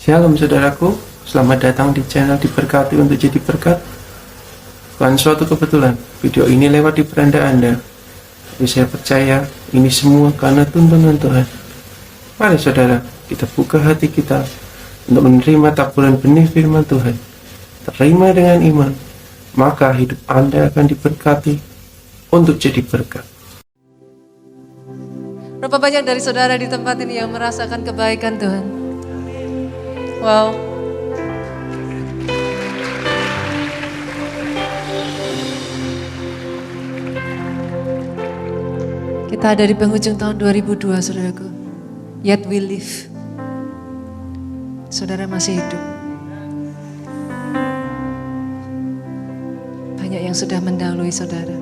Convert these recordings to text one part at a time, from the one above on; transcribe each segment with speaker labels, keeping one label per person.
Speaker 1: Shalom saudaraku, selamat datang di channel Diberkati untuk Jadi Berkat. Bukan suatu kebetulan, video ini lewat di beranda Anda. Tapi saya percaya ini semua karena tuntunan Tuhan. Mari saudara, kita buka hati kita untuk menerima taburan benih firman Tuhan. Terima dengan iman, maka hidup Anda akan diberkati untuk jadi berkat.
Speaker 2: Berapa banyak dari saudara di tempat ini yang merasakan kebaikan Tuhan? Wow. Kita ada di penghujung tahun 2002, saudaraku. Yet we live. Saudara masih hidup. Banyak yang sudah mendahului saudara.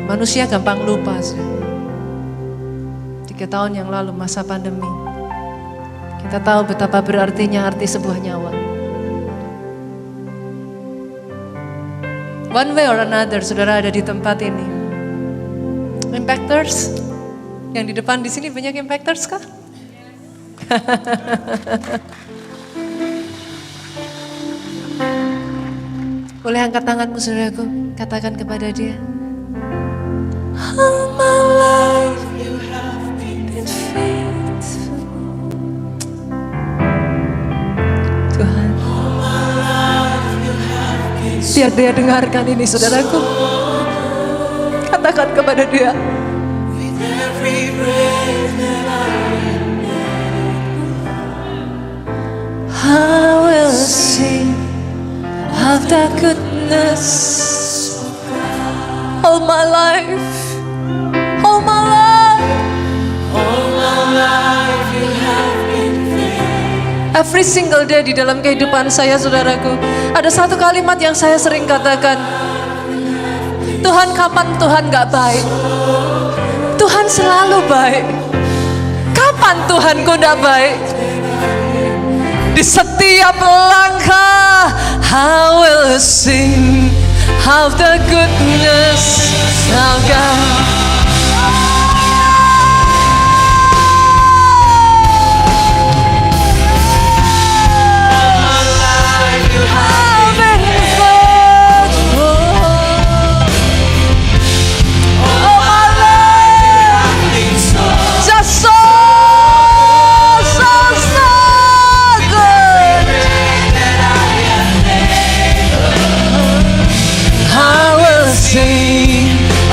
Speaker 2: Manusia gampang lupa, saudara. 3 tahun yang lalu masa pandemi. Kita tahu betapa berartinya arti sebuah nyawa. One way or another, saudara ada di tempat ini. Impactors, yang di depan di sini banyak impactors kah? Boleh angkat tanganmu saudaraku, katakan kepada dia. All my life you have been faithful. Tuhan, biar dia dengarkan ini saudaraku. Katakan kepada dia. I will sing of the goodness all my life, all my life, all my life you have been faithful. Every single day di dalam kehidupan saya saudaraku, ada satu kalimat yang saya sering katakan. Tuhan, kapan Tuhan gak baik? Tuhan selalu baik. Kapan Tuhanku gak baik? Di setiap langkah I will sing of the goodness of God.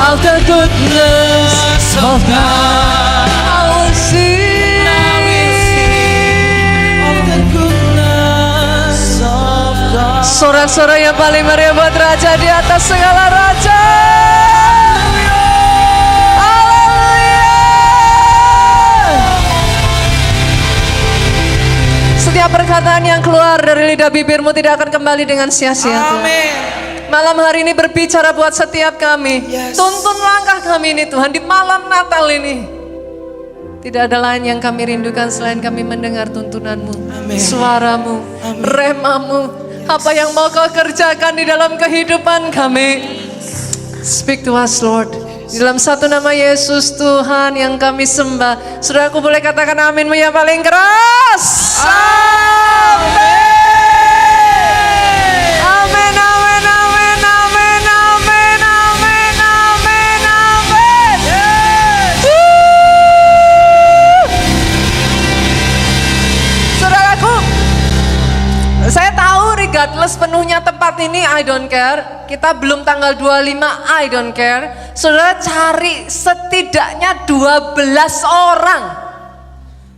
Speaker 2: Of the goodness of God, I will sing of the goodness of God. Sorak-sorak yang paling meriah buat Raja di atas segala raja. Haleluya. Setiap perkataan yang keluar dari lidah bibirmu tidak akan kembali dengan sia-sia. Amin. Malam hari ini berbicara buat setiap kami. Tuntun langkah kami ini Tuhan di malam Natal ini. Tidak ada lain yang kami rindukan selain kami mendengar tuntunanmu. Amen. Suaramu, amen. Remamu. Apa yang mau kau kerjakan di dalam kehidupan kami. Speak to us Lord. Di dalam satu nama Yesus Tuhan yang kami sembah. Saudaraku boleh katakan aminmu yang paling keras. Amin. Saya tahu regardless penuhnya tempat ini I don't care. Kita belum tanggal 25 I don't care. Saudara cari setidaknya 12 orang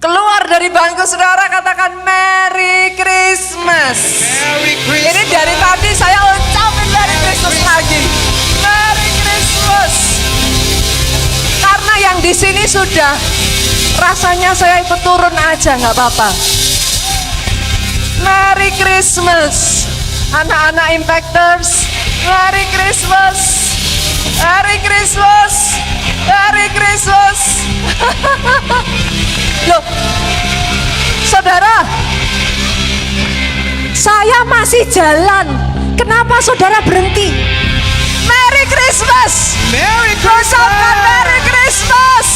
Speaker 2: keluar dari bangku saudara, katakan Merry Christmas. Merry Christmas. Ini dari tadi saya ucapin Merry Christmas lagi. Merry Christmas. Karena yang di sini sudah, rasanya saya ikut turun aja nggak apa-apa. Merry Christmas, anak-anak Impactors. Merry Christmas, Merry Christmas, Merry Christmas. Loh, saudara, saya masih jalan. Kenapa saudara berhenti? Merry Christmas, Merry Christmas, Merry Christmas,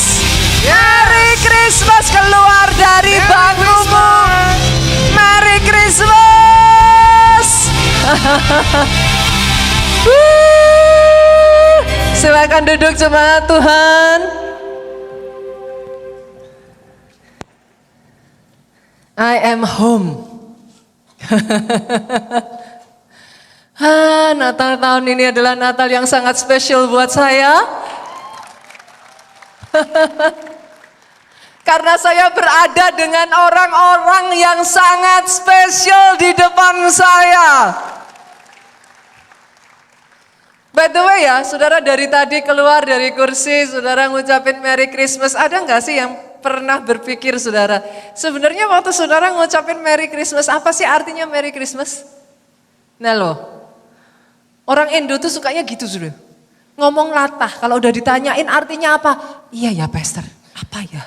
Speaker 2: Merry Christmas. Keluar dari bangkumu. Silakan duduk jemaat Tuhan. I am home. Natal tahun ini adalah Natal yang sangat spesial buat saya. Karena saya berada dengan orang-orang yang sangat spesial di depan saya. By the way ya, saudara dari tadi keluar dari kursi, saudara ngucapin Merry Christmas. Ada nggak sih yang pernah berpikir saudara, sebenarnya waktu saudara ngucapin Merry Christmas, apa sih artinya Merry Christmas? Nah loh, orang Indo tuh sukanya gitu saudara. Ngomong latah, kalau udah ditanyain artinya apa? Iya ya pastor, apa ya?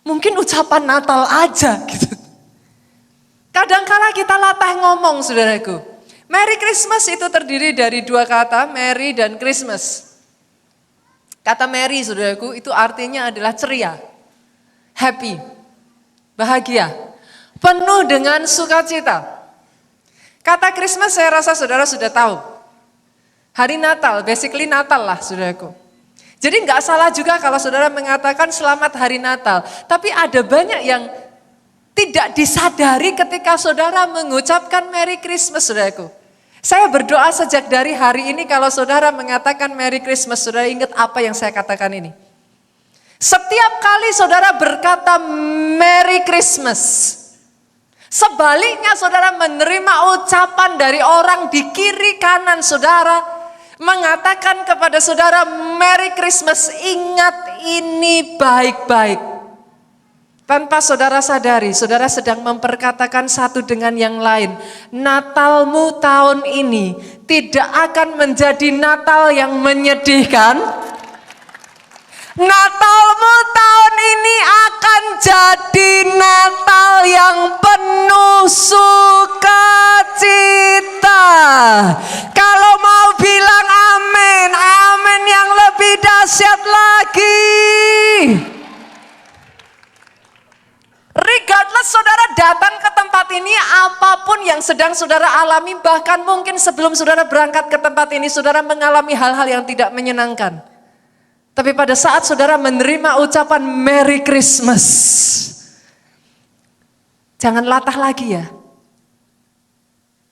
Speaker 2: Mungkin ucapan Natal aja gitu. Kadangkala kita latah ngomong saudaraku. Merry Christmas itu terdiri dari dua kata, Merry dan Christmas. Kata Merry, saudaraku, itu artinya adalah ceria, happy, bahagia, penuh dengan sukacita. Kata Christmas saya rasa saudara sudah tahu. Hari Natal, basically Natal lah saudaraku. Jadi nggak salah juga kalau saudara mengatakan selamat hari Natal. Tapi ada banyak yang tidak disadari ketika saudara mengucapkan Merry Christmas saudaraku. Saya berdoa sejak dari hari ini kalau saudara mengatakan Merry Christmas, saudara ingat apa yang saya katakan ini. Setiap kali saudara berkata Merry Christmas, sebaliknya saudara menerima ucapan dari orang di kiri kanan saudara, mengatakan kepada saudara Merry Christmas, ingat ini baik-baik. Tanpa saudara sadari, saudara sedang memperkatakan satu dengan yang lain. Natalmu tahun ini tidak akan menjadi Natal yang menyedihkan. Natalmu tahun ini akan jadi Natal yang penuh sukacita. Kalau mau bilang amin, amin yang lebih dahsyat lagi. Regardless saudara datang ke tempat ini, apapun yang sedang saudara alami, bahkan mungkin sebelum saudara berangkat ke tempat ini, saudara mengalami hal-hal yang tidak menyenangkan. Tapi pada saat saudara menerima ucapan Merry Christmas, jangan latah lagi ya.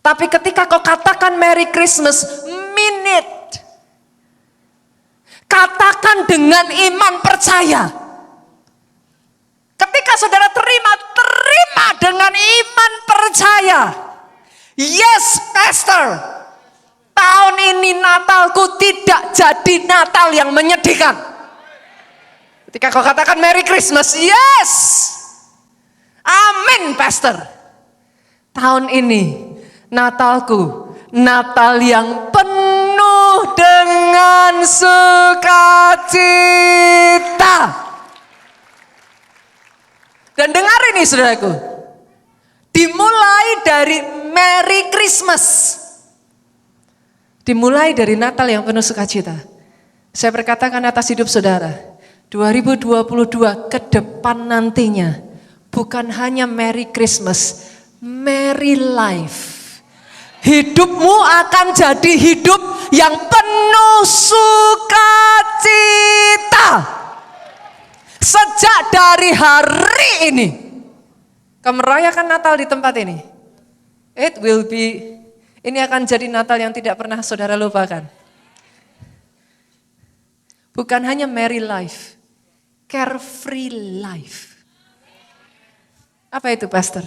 Speaker 2: Tapi ketika kau katakan Merry Christmas, mean it. Katakan dengan iman percaya. Ketika saudara terima dengan iman percaya. Yes, pastor. Tahun ini Natalku tidak jadi Natal yang menyedihkan. Ketika kau katakan Merry Christmas, yes. Amin, pastor. Tahun ini Natalku Natal yang penuh dengan sukacita. Dan dengar ini saudaraku, dimulai dari Merry Christmas, dimulai dari Natal yang penuh sukacita. Saya berkatakan atas hidup saudara, 2022 ke depan nantinya, bukan hanya Merry Christmas, Merry Life. Hidupmu akan jadi hidup yang penuh sukacita. Sejak dari hari ini, kau merayakan Natal di tempat ini. Ini akan jadi Natal yang tidak pernah saudara lupakan. Bukan hanya merry life, carefree life. Apa itu pastor?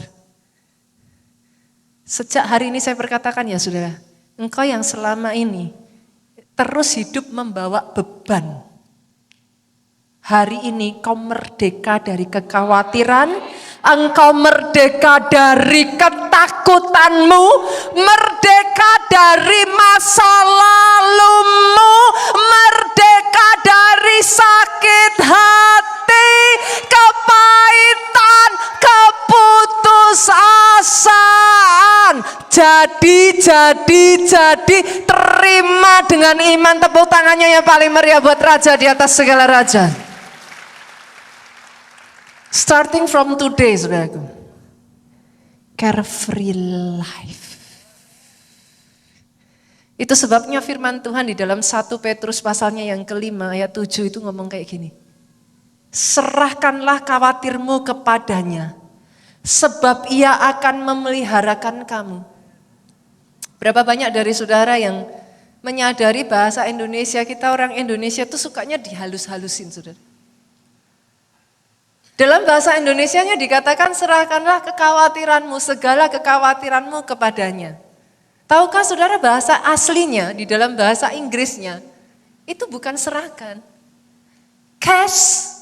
Speaker 2: Sejak hari ini saya berkatakan ya saudara, engkau yang selama ini terus hidup membawa beban. Hari ini kau merdeka dari kekhawatiran, engkau merdeka dari ketakutanmu, merdeka dari masa lalumu, merdeka dari sakit hati, kepahitan, keputusasaan. Jadi, terima dengan iman, tepuk tangannya yang paling meriah buat Raja di atas segala raja. Starting from today, saudaraku, carefree life. Itu sebabnya firman Tuhan di dalam 1 Petrus pasalnya yang kelima ayat 7 itu ngomong kayak gini. Serahkanlah khawatirmu kepadanya, sebab ia akan memeliharakan kamu. Berapa banyak dari saudara yang menyadari bahasa Indonesia, kita orang Indonesia itu sukanya dihalus-halusin, saudara. Dalam bahasa Indonesianya dikatakan serahkanlah kekhawatiranmu, segala kekhawatiranmu kepadanya. Tahukah saudara bahasa aslinya di dalam bahasa Inggrisnya itu bukan serahkan. Cast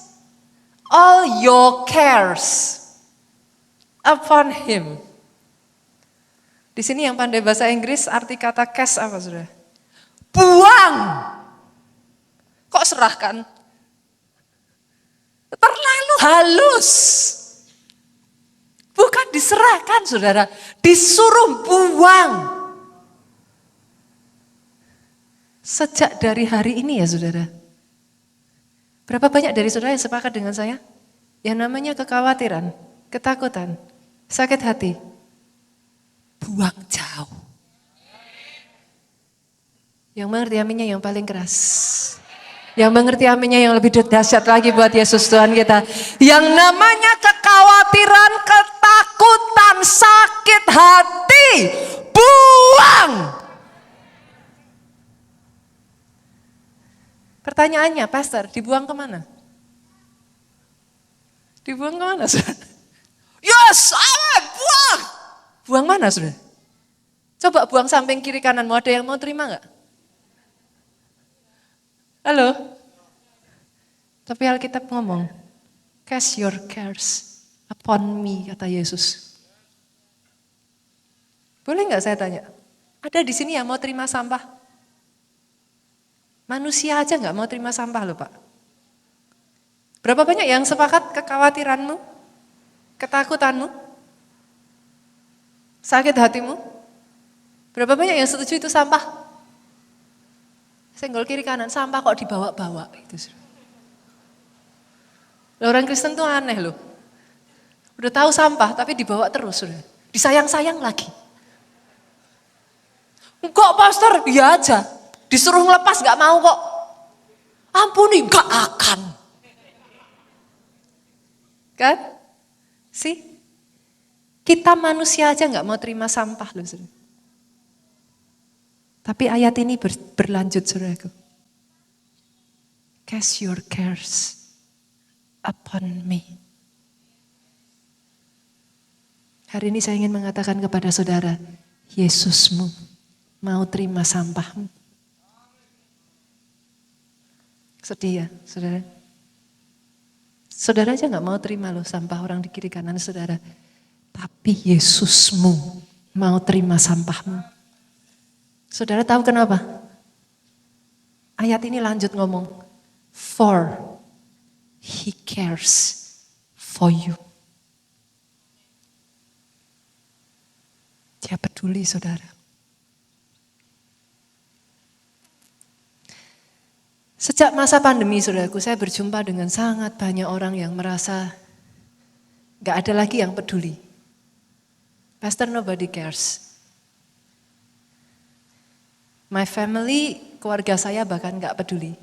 Speaker 2: all your cares upon him. Di sini yang pandai bahasa Inggris arti kata cast apa saudara? Buang. Kok serahkan? Terlalu halus. Bukan diserahkan saudara, disuruh buang. Sejak dari hari ini ya saudara. Berapa banyak dari saudara yang sepakat dengan saya? Yang namanya kekhawatiran, ketakutan, sakit hati. Buang jauh. Yang mengerti aminnya yang paling keras. Yang mengerti aminnya yang lebih dahsyat lagi buat Yesus Tuhan kita. Yang namanya kekhawatiran, ketakutan, sakit hati. Buang. Pertanyaannya, Pastor, dibuang kemana? Dibuang kemana, saudara? Yes, aman, buang. Buang mana, saudara? Coba buang samping kiri kananmu, ada yang mau terima enggak? Halo? Tapi Alkitab ngomong, cast your cares upon me, kata Yesus. Boleh enggak saya tanya? Ada di sini yang mau terima sampah? Manusia aja nggak mau terima sampah loh Pak. Berapa banyak yang sepakat kekhawatiranmu, ketakutanmu, sakit hatimu? Berapa banyak yang setuju itu sampah? Senggol kiri kanan, sampah kok dibawa-bawa. Gitu. Orang Kristen tuh aneh loh. Udah tahu sampah tapi dibawa terus. Sudah. Disayang-sayang lagi. Enggak Pastor, iya aja. Disuruh ngelepas gak mau kok. Ampuni, gak akan. Kan? Sih? Kita manusia aja gak mau terima sampah loh. Saudara. Tapi ayat ini berlanjut saudaraku. Cast your cares upon me. Hari ini saya ingin mengatakan kepada saudara, Yesusmu mau terima sampahmu. Sedih ya, saudara. Saudara aja gak mau terima loh sampah orang di kiri kanan saudara. Tapi Yesusmu mau terima sampahmu. Saudara tahu kenapa? Ayat ini lanjut ngomong. For he cares for you. Dia peduli saudara. Sejak masa pandemi, saudaraku, saya berjumpa dengan sangat banyak orang yang merasa gak ada lagi yang peduli. Pastor, nobody cares. My family, keluarga saya bahkan gak peduli.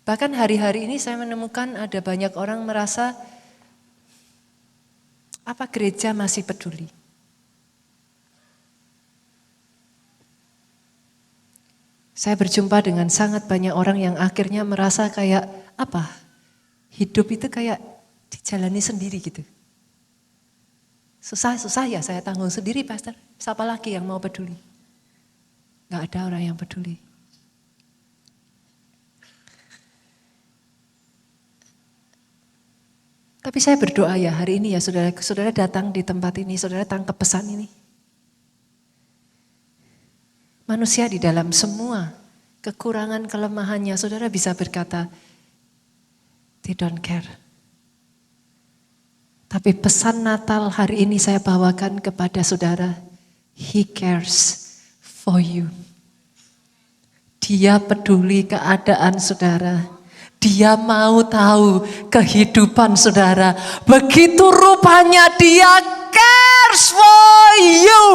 Speaker 2: Bahkan hari-hari ini saya menemukan ada banyak orang merasa, apa gereja masih peduli? Saya berjumpa dengan sangat banyak orang yang akhirnya merasa kayak apa? Hidup itu kayak dijalani sendiri gitu. Susah ya saya tanggung sendiri Pastor. Siapa lagi yang mau peduli? Gak ada orang yang peduli. Tapi saya berdoa ya hari ini ya saudara datang di tempat ini, saudara tangkap pesan ini. Manusia di dalam semua kekurangan kelemahannya, saudara bisa berkata, they don't care. Tapi pesan Natal hari ini saya bawakan kepada saudara, he cares for you. Dia peduli keadaan saudara. Dia mau tahu kehidupan saudara. Begitu rupanya dia cares for you.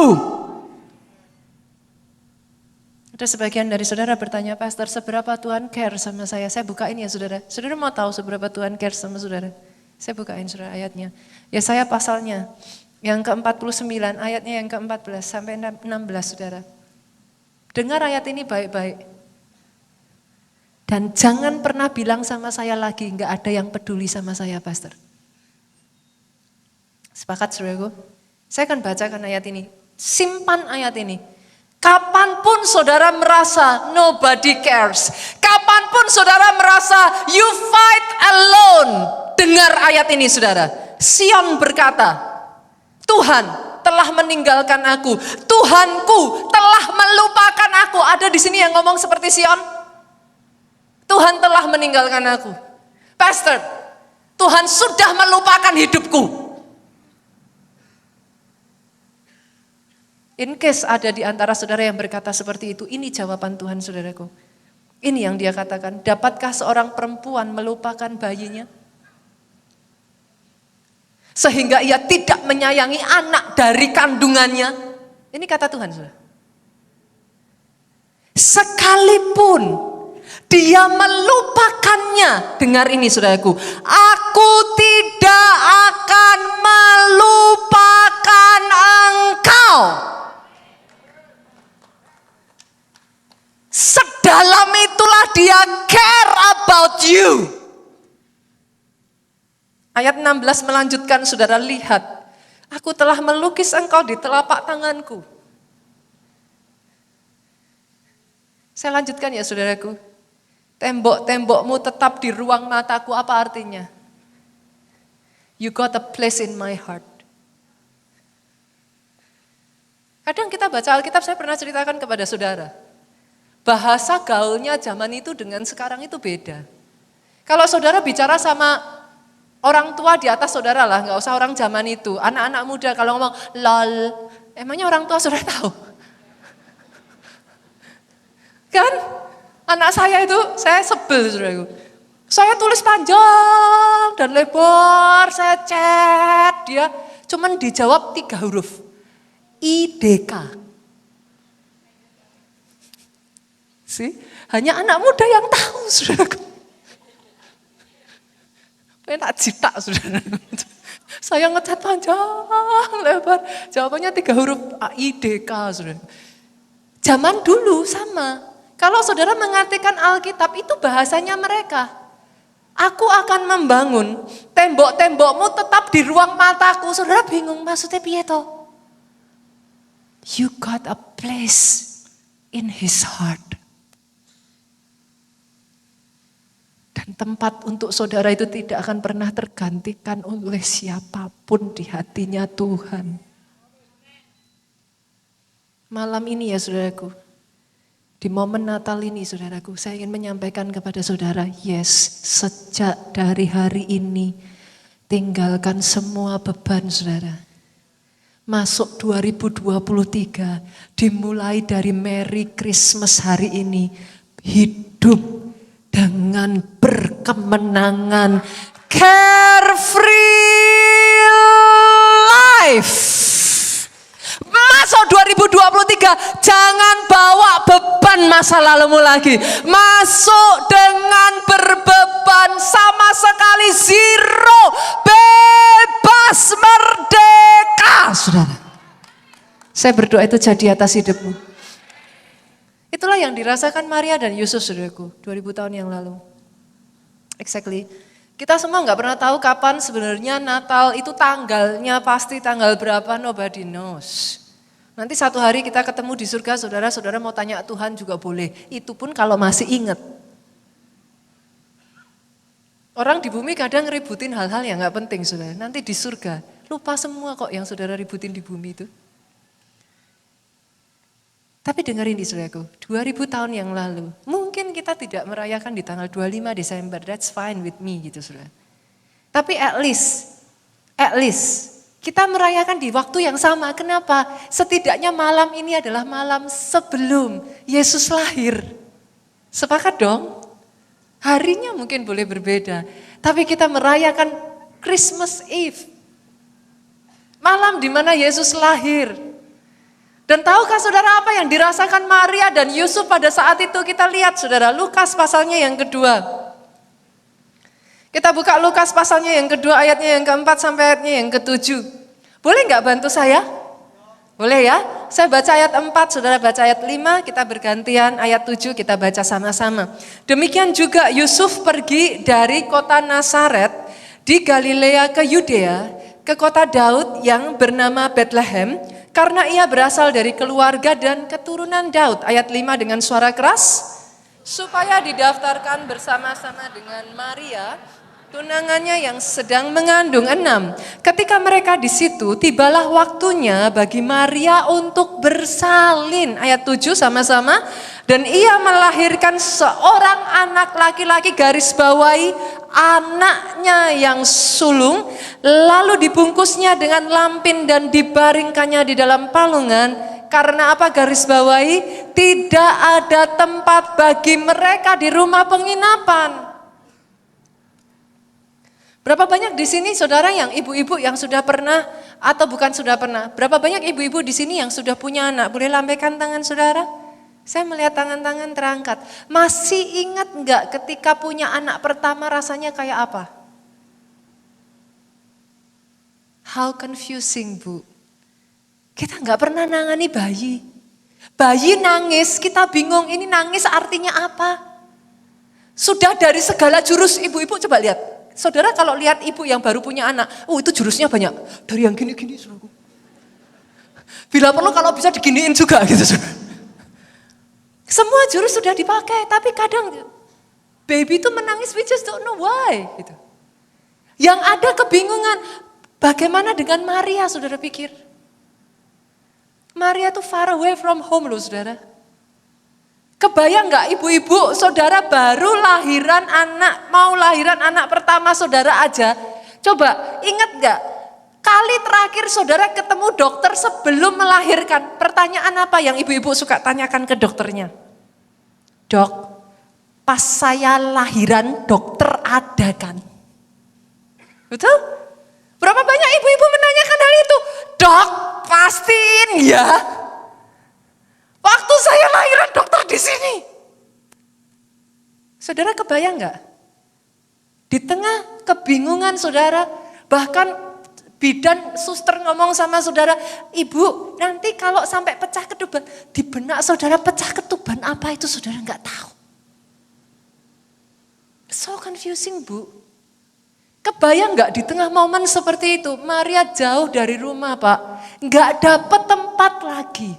Speaker 2: Ada sebagian dari saudara bertanya, Pastor, seberapa Tuhan care sama saya? Saya bukain ya saudara. Saudara mau tahu seberapa Tuhan care sama saudara? Saya bukain saudara ayatnya. Yesaya pasalnya yang ke-49, ayatnya yang ke-14 sampai 16 saudara. Dengar ayat ini baik-baik. Dan jangan pernah bilang sama saya lagi, enggak ada yang peduli sama saya, Pastor. Sepakat saudaraku? Saya akan bacakan ayat ini. Simpan ayat ini. Kapanpun saudara merasa nobody cares. Kapanpun saudara merasa you fight alone. Dengar ayat ini saudara. Sion berkata, Tuhan telah meninggalkan aku. Tuhanku telah melupakan aku. Ada di sini yang ngomong seperti Sion? Tuhan telah meninggalkan aku. Pastor, Tuhan sudah melupakan hidupku. In case ada di antara saudara yang berkata seperti itu, ini jawaban Tuhan saudaraku. Ini yang dia katakan, dapatkah seorang perempuan melupakan bayinya? Sehingga ia tidak menyayangi anak dari kandungannya. Ini kata Tuhan saudara. Sekalipun dia melupakannya, dengar ini saudaraku, aku tidak akan melupakan engkau. Sedalam itulah dia care about you. Ayat 16 melanjutkan, saudara lihat, aku telah melukis engkau di telapak tanganku. Saya lanjutkan ya saudaraku. Tembok-tembokmu tetap di ruang mataku, apa artinya? You got a place in my heart. Kadang kita baca Alkitab, saya pernah ceritakan kepada saudara. Bahasa gaulnya zaman itu dengan sekarang itu beda. Kalau saudara bicara sama orang tua di atas saudara lah, nggak usah orang zaman itu. Anak-anak muda kalau ngomong lol, emangnya orang tua saudara tahu? Kan? Anak saya itu, saya sebel saudaraku. Saya tulis panjang dan lebar, saya chat dia, cuman dijawab 3 huruf. IDK. Hanya anak muda yang tahu, saudaraku. Enak jitak, saudara. Saya ngecat panjang, lebar. Jawabannya 3 huruf IDK, saudara. Zaman dulu sama. Kalau saudara mengartikan Alkitab, itu bahasanya mereka. Aku akan membangun tembok-tembokmu tetap di ruang mataku. Saudara bingung maksudnya piye toh? You got a place in his heart. Dan tempat untuk saudara itu tidak akan pernah tergantikan oleh siapapun di hatinya Tuhan. Malam ini ya saudaraku, di momen Natal ini saudaraku, saya ingin menyampaikan kepada saudara, yes, sejak dari hari ini, tinggalkan semua beban saudara. Masuk 2023, dimulai dari Merry Christmas hari ini, hidup dengan berkemenangan, carefree life. Masuk 2023, jangan bawa beban masa lalumu lagi. Masuk dengan berbeban sama sekali zero, bebas, merdeka. Saudara, saya berdoa itu jadi atas hidupmu. Itulah yang dirasakan Maria dan Yusuf saudaraku 2000 tahun yang lalu. Exactly. Kita semua nggak pernah tahu kapan sebenarnya Natal itu tanggalnya pasti tanggal berapa, nobody knows. Nanti satu hari kita ketemu di surga, saudara-saudara mau tanya Tuhan juga boleh. Itu pun kalau masih ingat. Orang di bumi kadang ngeributin hal-hal yang nggak penting saudara. Nanti di surga lupa semua kok yang saudara ributin di bumi itu. Tapi dengerin di saudaraku, 2000 tahun yang lalu, mungkin kita tidak merayakan di tanggal 25 Desember, that's fine with me gitu saudara. Tapi at least, kita merayakan di waktu yang sama. Kenapa? Setidaknya malam ini adalah malam sebelum Yesus lahir. Sepakat dong? Harinya mungkin boleh berbeda, tapi kita merayakan Christmas Eve. Malam di mana Yesus lahir. Dan tahukah saudara apa yang dirasakan Maria dan Yusuf pada saat itu? Kita lihat saudara, Lukas pasalnya yang kedua. Kita buka Lukas pasalnya yang kedua, ayatnya yang keempat sampai ayatnya yang ketujuh. Boleh nggak bantu saya? Boleh ya? Saya baca ayat 4, saudara baca ayat 5, kita bergantian ayat 7, kita baca sama-sama. Demikian juga Yusuf pergi dari kota Nazaret di Galilea ke Yudea, ke kota Daud yang bernama Bethlehem, karena ia berasal dari keluarga dan keturunan Daud. Ayat 5 dengan suara keras, supaya didaftarkan bersama-sama dengan Maria, tunangannya yang sedang mengandung. 6. Ketika mereka di situ, tibalah waktunya bagi Maria untuk bersalin. Ayat 7 sama-sama. Dan ia melahirkan seorang anak laki-laki, garis bawahi anaknya yang sulung, lalu dibungkusnya dengan lampin dan dibaringkannya di dalam palungan. Karena apa garis bawahi? Tidak ada tempat bagi mereka di rumah penginapan. Berapa banyak di sini saudara yang ibu-ibu yang sudah pernah atau bukan sudah pernah? Berapa banyak ibu-ibu di sini yang sudah punya anak? Boleh lambaikan tangan saudara? Saya melihat tangan-tangan terangkat. Masih ingat enggak ketika punya anak pertama rasanya kayak apa? How confusing, Bu. Kita enggak pernah nangani bayi. Bayi nangis, kita bingung ini nangis artinya apa? Sudah dari segala jurus ibu-ibu coba lihat. Saudara kalau lihat ibu yang baru punya anak, itu jurusnya banyak. Dari yang gini-gini, saudaraku. Bila perlu kalau bisa diginiin juga gitu, saudara. Semua jurus sudah dipakai, tapi kadang baby itu menangis, we just don't know why. Gitu. Yang ada kebingungan, bagaimana dengan Maria, saudara pikir? Maria itu far away from home loh, saudara. Kebayang gak ibu-ibu, saudara baru lahiran anak, mau lahiran anak pertama saudara aja. Coba ingat gak, kali terakhir saudara ketemu dokter sebelum melahirkan, pertanyaan apa yang ibu-ibu suka tanyakan ke dokternya? Dok, pas saya lahiran dokter ada kan? Betul? Berapa banyak ibu-ibu menanyakan hal itu? Dok, pastiin ya. Waktu saya lahiran dokter di sini. Saudara kebayang gak? Di tengah kebingungan saudara, bahkan bidan suster ngomong sama saudara, ibu nanti kalau sampai pecah ketuban, di benak saudara pecah ketuban apa itu saudara gak tahu. So confusing, Bu. Kebayang gak di tengah momen seperti itu, Maria jauh dari rumah, Pak. Gak dapat tempat lagi.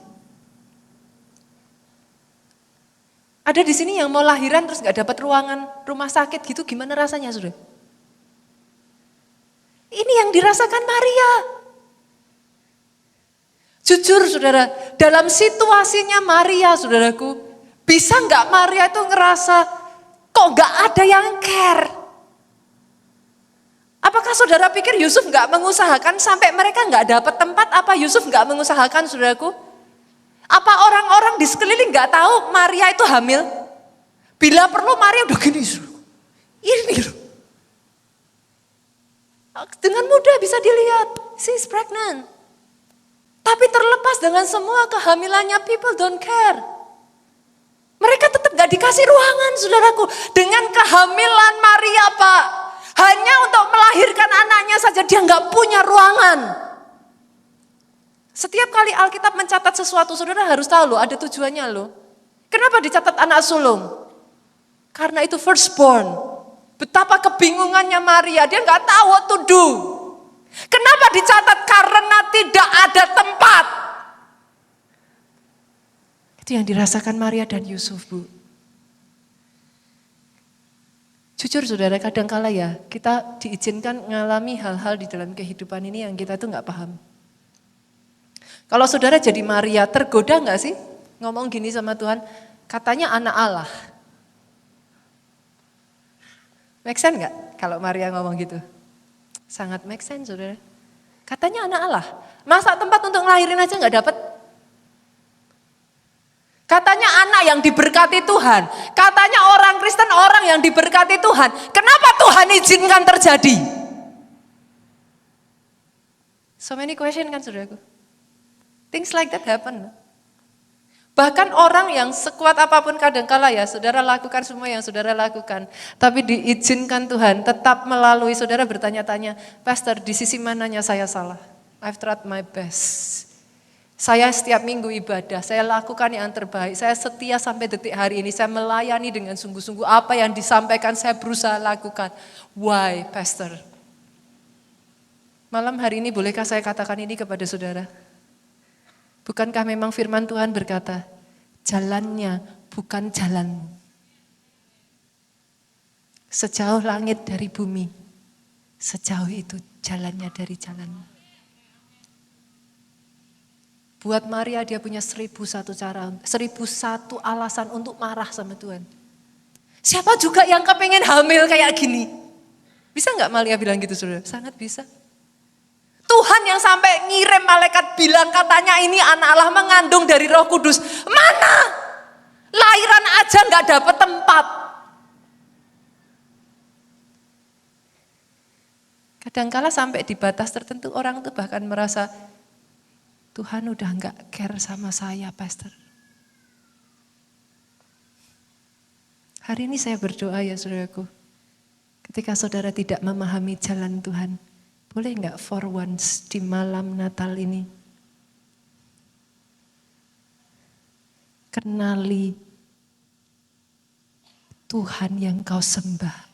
Speaker 2: Ada di sini yang mau lahiran terus gak dapat ruangan rumah sakit gitu, gimana rasanya, saudara? Ini yang dirasakan Maria. Jujur saudara, dalam situasinya Maria saudaraku, bisa gak Maria itu ngerasa kok gak ada yang care? Apakah saudara pikir Yusuf gak mengusahakan sampai mereka gak dapat tempat? Apa Yusuf gak mengusahakan saudaraku? Apa orang-orang di sekeliling gak tahu Maria itu hamil? Bila perlu Maria udah gini, ini loh. Dengan mudah bisa dilihat, she's pregnant. Tapi terlepas dengan semua kehamilannya, people don't care. Mereka tetap gak dikasih ruangan, saudaraku. Dengan kehamilan Maria, Pak, hanya untuk melahirkan anaknya saja dia gak punya ruangan. Setiap kali Alkitab mencatat sesuatu, saudara harus tahu loh, ada tujuannya loh. Kenapa dicatat anak sulung? Karena itu firstborn. Betapa kebingungannya Maria, dia gak tahu what to do. Kenapa dicatat? Karena tidak ada tempat. Itu yang dirasakan Maria dan Yusuf, Bu. Jujur saudara, kadangkala ya kita diizinkan mengalami hal-hal di dalam kehidupan ini yang kita tuh gak paham. Kalau saudara jadi Maria, tergoda gak sih ngomong gini sama Tuhan? Katanya anak Allah. Make sense gak kalau Maria ngomong gitu? Sangat make sense saudara. Katanya anak Allah. Masa tempat untuk ngelahirin aja gak dapat? Katanya anak yang diberkati Tuhan. Katanya orang Kristen orang yang diberkati Tuhan. Kenapa Tuhan izinkan terjadi? So many question kan saudaraku. Things like that happen. Bahkan orang yang sekuat apapun kadangkala ya, saudara lakukan semua yang saudara lakukan. Tapi diizinkan Tuhan tetap melalui saudara bertanya-tanya, Pastor di sisi mananya saya salah? I've tried my best. Saya setiap minggu ibadah, saya lakukan yang terbaik. Saya setia sampai detik hari ini, saya melayani dengan sungguh-sungguh. Apa yang disampaikan saya berusaha lakukan. Why, Pastor? Malam hari ini bolehkah saya katakan ini kepada saudara? Bukankah memang firman Tuhan berkata, jalannya bukan jalanmu. Sejauh langit dari bumi, sejauh itu jalannya dari jalanmu. Buat Maria dia punya 1001 cara, 1001 alasan untuk marah sama Tuhan. Siapa juga yang kepengen hamil kayak gini? Bisa gak Maria bilang gitu saudara? Sangat bisa. Tuhan yang sampai ngirim malaikat bilang katanya ini anak Allah mengandung dari Roh Kudus. Mana? Lahiran aja gak dapet tempat. Kadangkala sampai di batas tertentu orang tuh bahkan merasa Tuhan udah gak care sama saya, Pastor. Hari ini saya berdoa ya saudaraku. Ketika saudara tidak memahami jalan Tuhan, boleh enggak for once di malam Natal ini kenali Tuhan yang kau sembah.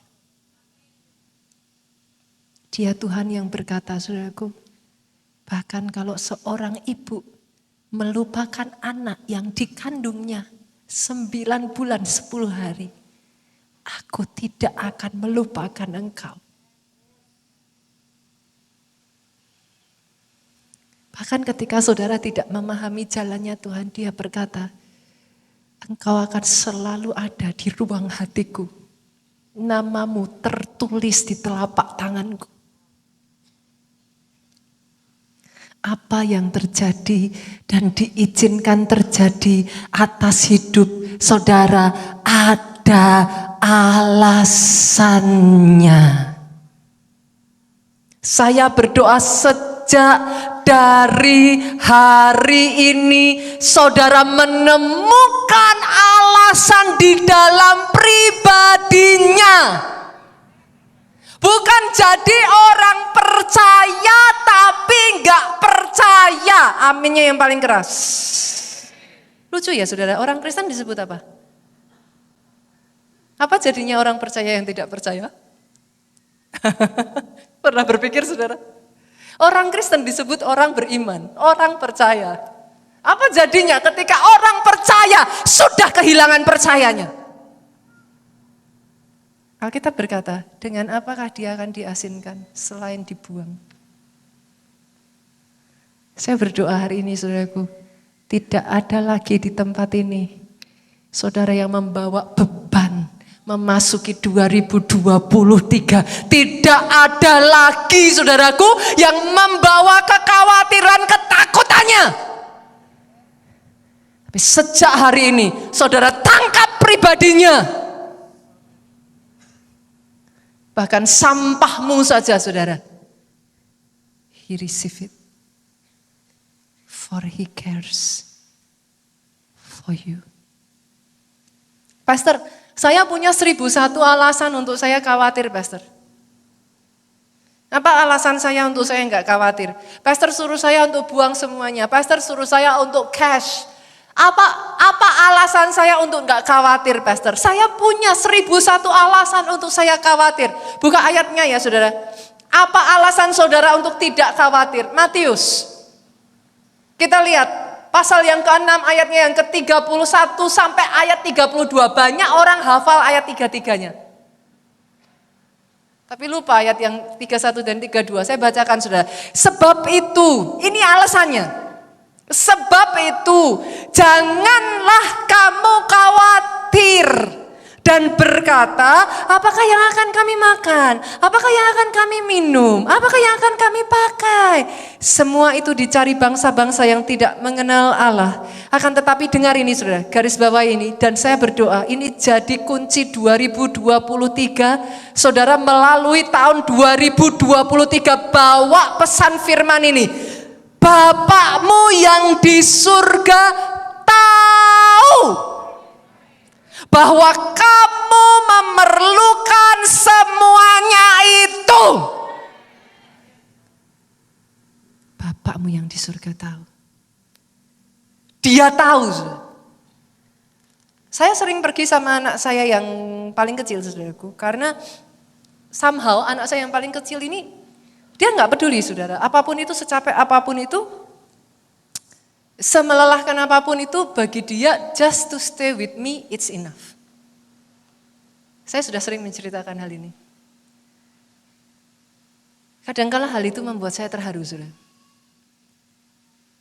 Speaker 2: Dia Tuhan yang berkata, saudaraku, bahkan kalau seorang ibu melupakan anak yang dikandungnya 9 bulan 10 hari, aku tidak akan melupakan engkau. Bahkan ketika saudara tidak memahami jalannya Tuhan, dia berkata, engkau akan selalu ada di ruang hatiku. Namamu tertulis di telapak tanganku. Apa yang terjadi dan diizinkan terjadi atas hidup saudara ada alasannya. Saya berdoa sejak dari hari ini saudara menemukan alasan di dalam pribadinya. Bukan jadi orang percaya tapi enggak percaya. Aminnya yang paling keras. Lucu ya saudara, orang Kristen disebut apa? Apa jadinya orang percaya yang tidak percaya? Pernah berpikir saudara? Orang Kristen disebut orang beriman, orang percaya. Apa jadinya ketika orang percaya sudah kehilangan percayanya? Alkitab berkata, dengan apakah dia akan diasinkan selain dibuang? Saya berdoa hari ini saudaraku, tidak ada lagi di tempat ini saudara yang membawa beban memasuki 2023. Tidak ada lagi saudaraku yang membawa kekhawatiran ketakutannya. Tapi sejak hari ini saudara tangkap pribadinya. Bahkan sampahmu saja saudara. He receive it. For he cares for you. Pastor, saya punya 1001 alasan untuk saya khawatir, Pastor. Apa alasan saya untuk saya enggak khawatir? Pastor suruh saya untuk buang semuanya. Pastor suruh saya untuk cash. Apa alasan saya untuk enggak khawatir, Pastor? Saya punya 1001 alasan untuk saya khawatir. Buka ayatnya ya, saudara. Apa alasan saudara untuk tidak khawatir? Matius. Kita lihat pasal yang ke-6 ayatnya yang ke-31 sampai ayat 32. Banyak orang hafal ayat 3-3-nya. Tapi lupa ayat yang 31 dan 32. Saya bacakan saudara. Sebab itu, ini alasannya. Sebab itu, janganlah kamu khawatir dan berkata, apakah yang akan kami makan? Apakah yang akan kami minum? Apakah yang akan kami pakai? Semua itu dicari bangsa-bangsa yang tidak mengenal Allah. Akan tetapi dengar ini saudara, garis bawah ini. Dan saya berdoa, ini jadi kunci 2023. Saudara melalui tahun 2023 bawa pesan firman ini. Bapakmu yang di surga bahwa kamu memerlukan semuanya itu. Bapakmu yang di surga tahu. Dia tahu. Saya sering pergi sama anak saya yang paling kecil, saudaraku, karena somehow anak saya yang paling kecil ini dia nggak peduli, saudara. Apapun itu, secapek apapun itu, semelelahkan apapun itu, bagi dia just to stay with me, it's enough. Saya sudah sering menceritakan hal ini. Kadangkala hal itu membuat saya terharu, saudara.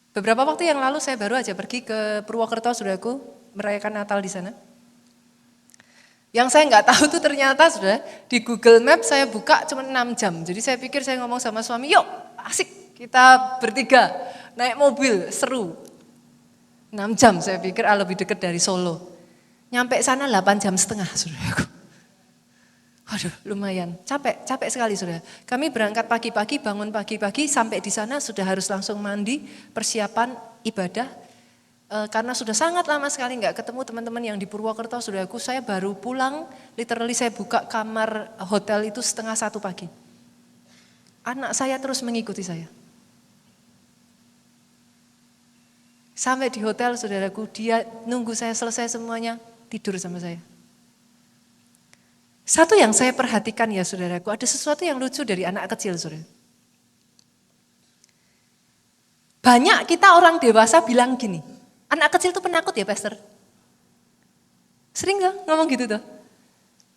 Speaker 2: Beberapa waktu yang lalu saya baru aja pergi ke Purwokerto, saudaraku, merayakan Natal di sana. Yang saya nggak tahu tuh ternyata sudah di Google Maps saya buka cuma 6 jam. Jadi saya pikir saya ngomong sama suami, yuk asik kita bertiga naik mobil seru. 6 jam saya pikir lebih dekat dari Solo. Nyampe sana 8 jam setengah saudaraku. Waduh lumayan, capek sekali saudara. Kami berangkat pagi-pagi, bangun pagi-pagi, sampai di sana sudah harus langsung mandi, persiapan ibadah. Karena sudah sangat lama sekali nggak ketemu teman-teman yang di Purwokerto, saudaraku, saya baru pulang, literally saya buka kamar hotel itu 1:30 pagi. Anak saya terus mengikuti saya. Sampai di hotel, saudaraku, dia nunggu saya selesai semuanya, tidur sama saya. Satu yang saya perhatikan ya saudaraku, ada sesuatu yang lucu dari anak kecil, saudara. Banyak kita orang dewasa bilang gini, anak kecil itu penakut ya, Pastor? Sering gak ngomong gitu tuh?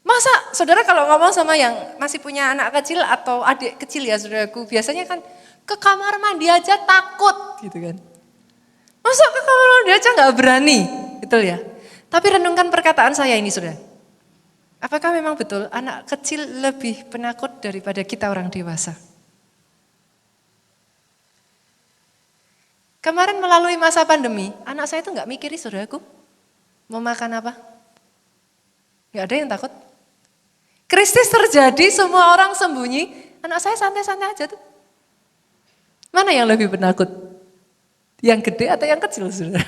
Speaker 2: Masa saudara kalau ngomong sama yang masih punya anak kecil atau adik kecil ya saudaraku, biasanya kan ke kamar mandi aja takut gitu kan. Masa ke kamar mandi aja gak berani, betul ya? Tapi renungkan perkataan saya ini saudara. Apakah memang betul anak kecil lebih penakut daripada kita orang dewasa? Kemarin melalui masa pandemi, anak saya itu gak mikirin saudaraku, mau makan apa. Gak ada yang takut. Krisis terjadi, semua orang sembunyi, anak saya santai-santai aja tuh. Mana yang lebih penakut? Yang gede atau yang kecil saudara?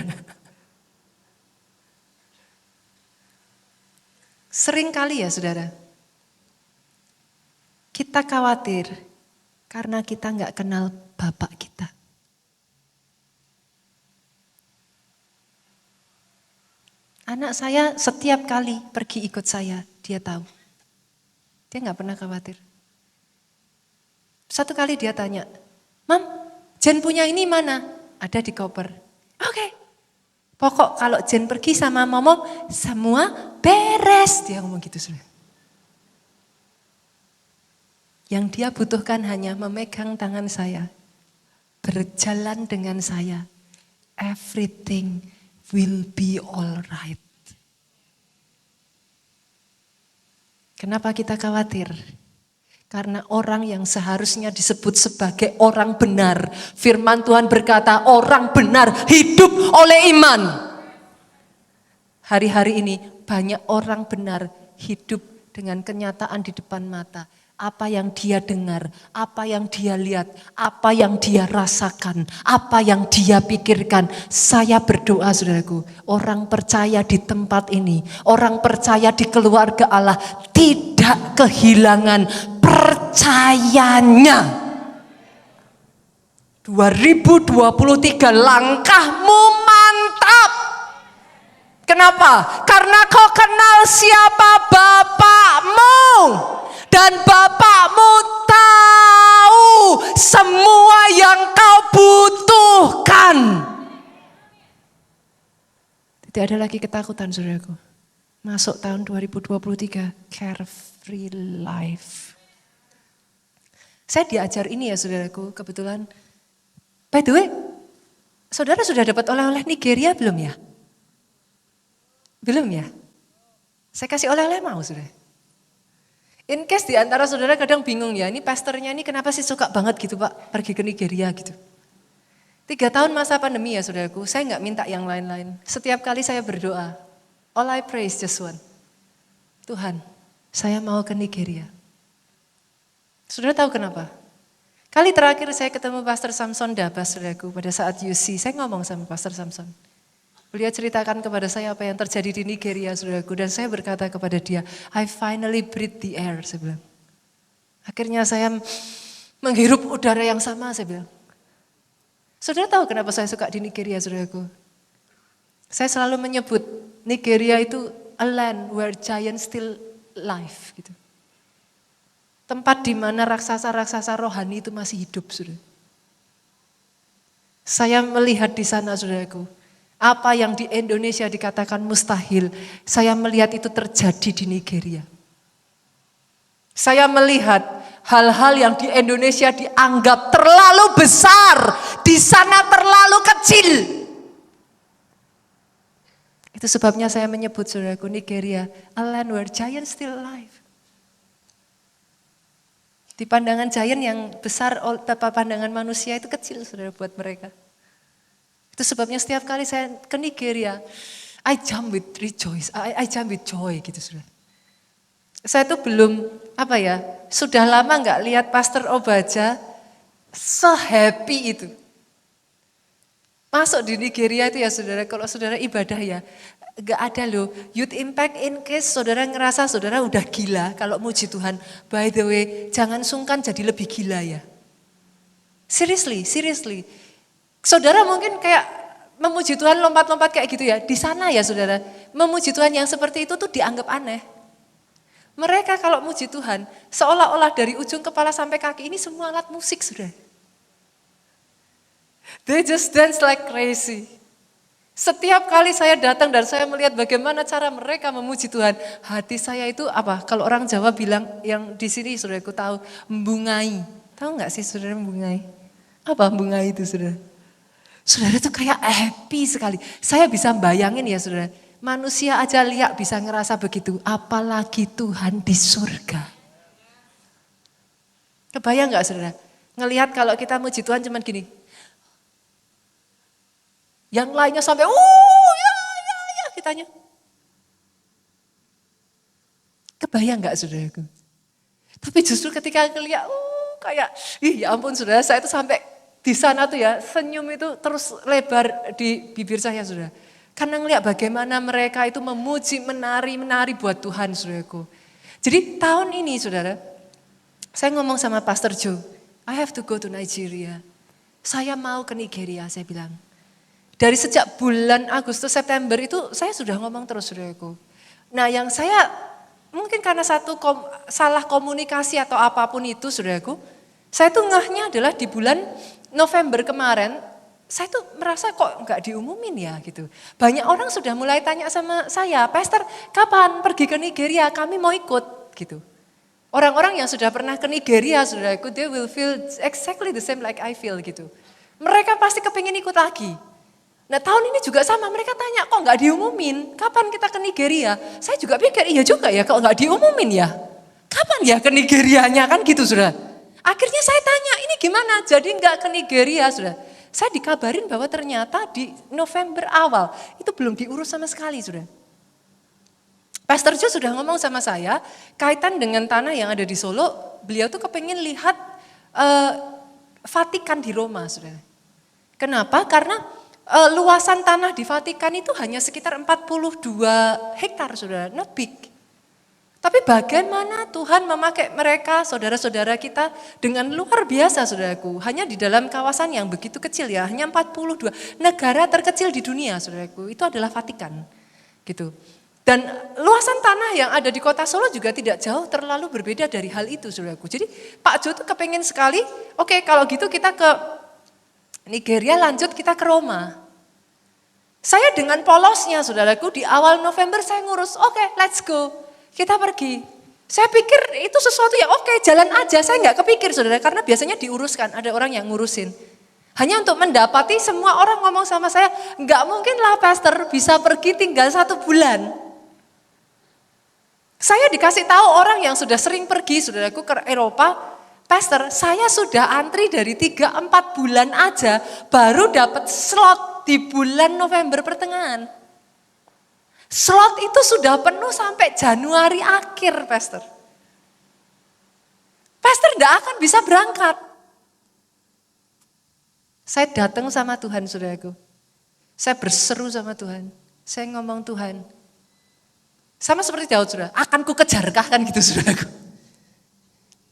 Speaker 2: Sering kali ya saudara, kita khawatir karena kita gak kenal Bapak kita. Anak saya setiap kali pergi ikut saya, dia tahu. Dia gak pernah khawatir. Satu kali dia tanya, Mam, Jen punya ini mana? Ada di koper. Oke. Pokok kalau Jen pergi sama Momo, semua beres. Dia ngomong gitu. Yang dia butuhkan hanya memegang tangan saya. Berjalan dengan saya. Everything will be alright. Kenapa kita khawatir? Karena orang yang seharusnya disebut sebagai orang benar. Firman Tuhan berkata orang benar hidup oleh iman. Hari-hari ini banyak orang benar hidup dengan kenyataan di depan mata. Apa yang dia dengar, apa yang dia lihat, apa yang dia rasakan, apa yang dia pikirkan. Saya berdoa saudaraku, orang percaya di tempat ini, orang percaya di keluarga Allah tidak kehilangan percayanya. 2023 langkahmu mantap. Kenapa? Karena kau kenal siapa Bapakmu. Dan Bapakmu tahu semua yang kau butuhkan. Tidak ada lagi ketakutan saudaraku. Masuk tahun 2023, carefree life. Saya diajar ini ya saudaraku, kebetulan. By the way, saudara sudah dapat oleh-oleh Nigeria belum ya? Belum ya? Saya kasih oleh-oleh mau saudara? In case di antara saudara kadang bingung ya, ini pastornya ini kenapa sih suka banget gitu Pak, pergi ke Nigeria gitu. 3 tahun masa pandemi ya saudaraku, saya gak minta yang lain-lain. Setiap kali saya berdoa, all I pray is just one. Tuhan, saya mau ke Nigeria. Saudara tahu kenapa? Kali terakhir saya ketemu Pastor Samson Dabas saudaraku pada saat UC, saya ngomong sama Pastor Samson. Beliau ceritakan kepada saya apa yang terjadi di Nigeria, saudaraku. Dan saya berkata kepada dia, I finally breathe the air, saya bilang. Akhirnya saya menghirup udara yang sama, saya bilang. Saudara tahu kenapa saya suka di Nigeria, saudaraku? Saya selalu menyebut Nigeria itu a land where giants still live, gitu. Tempat di mana raksasa-raksasa rohani itu masih hidup, saudara. Saya melihat di sana, saudaraku. Apa yang di Indonesia dikatakan mustahil, saya melihat itu terjadi di Nigeria. Saya melihat hal-hal yang di Indonesia dianggap terlalu besar, di sana terlalu kecil. Itu sebabnya saya menyebut, saudaraku, Nigeria, a land where giants still alive. Di pandangan giant yang besar, pandangan manusia itu kecil, saudara, buat mereka. Itu sebabnya setiap kali saya ke Nigeria, I jump with rejoice, I jump with joy gitu, saudara. Saya tuh belum, sudah lama gak lihat Pastor Obaja se-happy itu. Masuk di Nigeria itu ya saudara, kalau saudara ibadah ya, gak ada loh youth impact in case saudara ngerasa saudara udah gila kalau muji Tuhan. By the way, jangan sungkan jadi lebih gila ya. Seriously. Saudara mungkin kayak memuji Tuhan lompat-lompat kayak gitu ya. Di sana ya saudara, memuji Tuhan yang seperti itu tuh dianggap aneh. Mereka kalau muji Tuhan, seolah-olah dari ujung kepala sampai kaki ini semua alat musik saudara. They just dance like crazy. Setiap kali saya datang dan saya melihat bagaimana cara mereka memuji Tuhan, hati saya itu kalau orang Jawa bilang, yang di sini saudaraku tahu, mbungai. Tahu nggak sih saudara mbungai? Apa mbungai itu saudara? Saudara itu kayak happy sekali. Saya bisa bayangin ya saudara, manusia aja liak bisa ngerasa begitu, apalagi Tuhan di surga. Kebayang nggak saudara? Ngelihat kalau kita muji Tuhan cuman gini. Yang lainnya sampai, ya, kitanya. Kebayang gak saudaraku? Tapi justru ketika ngeliat, ya ampun saudara, saya itu sampai di sana tuh ya, senyum itu terus lebar di bibir saya saudara. Karena ngeliat bagaimana mereka itu memuji, menari buat Tuhan saudaraku. Jadi tahun ini saudara, saya ngomong sama Pastor Joe, I have to go to Nigeria. Saya mau ke Nigeria, saya bilang. Dari sejak bulan Agustus, September itu saya sudah ngomong terus saudaraku. Nah yang saya mungkin karena salah komunikasi atau apapun itu saudaraku. Saya tuh ngehnya adalah di bulan November kemarin, saya tuh merasa kok nggak diumumin ya gitu. Banyak orang sudah mulai tanya sama saya, Pastor kapan pergi ke Nigeria, kami mau ikut gitu. Orang-orang yang sudah pernah ke Nigeria saudaraku, they will feel exactly the same like I feel gitu. Mereka pasti kepingin ikut lagi. Nah tahun ini juga sama, mereka tanya kok nggak diumumin, kapan kita ke Nigeria? Saya juga pikir iya juga ya kalau nggak diumumin ya, kapan ya ke Nigerianya kan gitu sudah. Akhirnya saya tanya ini gimana, jadi nggak ke Nigeria sudah. Saya dikabarin bahwa ternyata di November awal itu belum diurus sama sekali sudah. Pastor Joe sudah ngomong sama saya kaitan dengan tanah yang ada di Solo, beliau tuh kepengen lihat Vatikan di Roma sudah. Kenapa? Karena luasan tanah di Vatikan itu hanya sekitar 42 hektar, saudara, not big. Tapi bagaimana Tuhan memakai mereka, saudara-saudara kita dengan luar biasa, saudaraku. Hanya di dalam kawasan yang begitu kecil ya, hanya 42. Negara terkecil di dunia, saudaraku, itu adalah Vatikan. Gitu. Dan luasan tanah yang ada di kota Solo juga tidak jauh terlalu berbeda dari hal itu, saudaraku. Jadi Pak Jo tuh kepengen sekali, oke, kalau gitu kita ke Nigeria, lanjut kita ke Roma. Saya dengan polosnya saudaraku di awal November saya ngurus, oke, let's go, kita pergi. Saya pikir itu sesuatu yang oke, jalan aja, saya nggak kepikir saudara, karena biasanya diuruskan, ada orang yang ngurusin. Hanya untuk mendapati semua orang ngomong sama saya, nggak mungkin lah pastor bisa pergi tinggal 1 bulan. Saya dikasih tahu orang yang sudah sering pergi saudaraku ke Eropa, Pastor, saya sudah antri dari 3-4 bulan aja, baru dapat slot di bulan November pertengahan. Slot itu sudah penuh sampai Januari akhir, Pastor. Pastor tidak akan bisa berangkat. Saya datang sama Tuhan, saudaraku. Saya berseru sama Tuhan. Saya ngomong, Tuhan, sama seperti Daud, saudara, akan ku kejarkah kan gitu, saudaraku.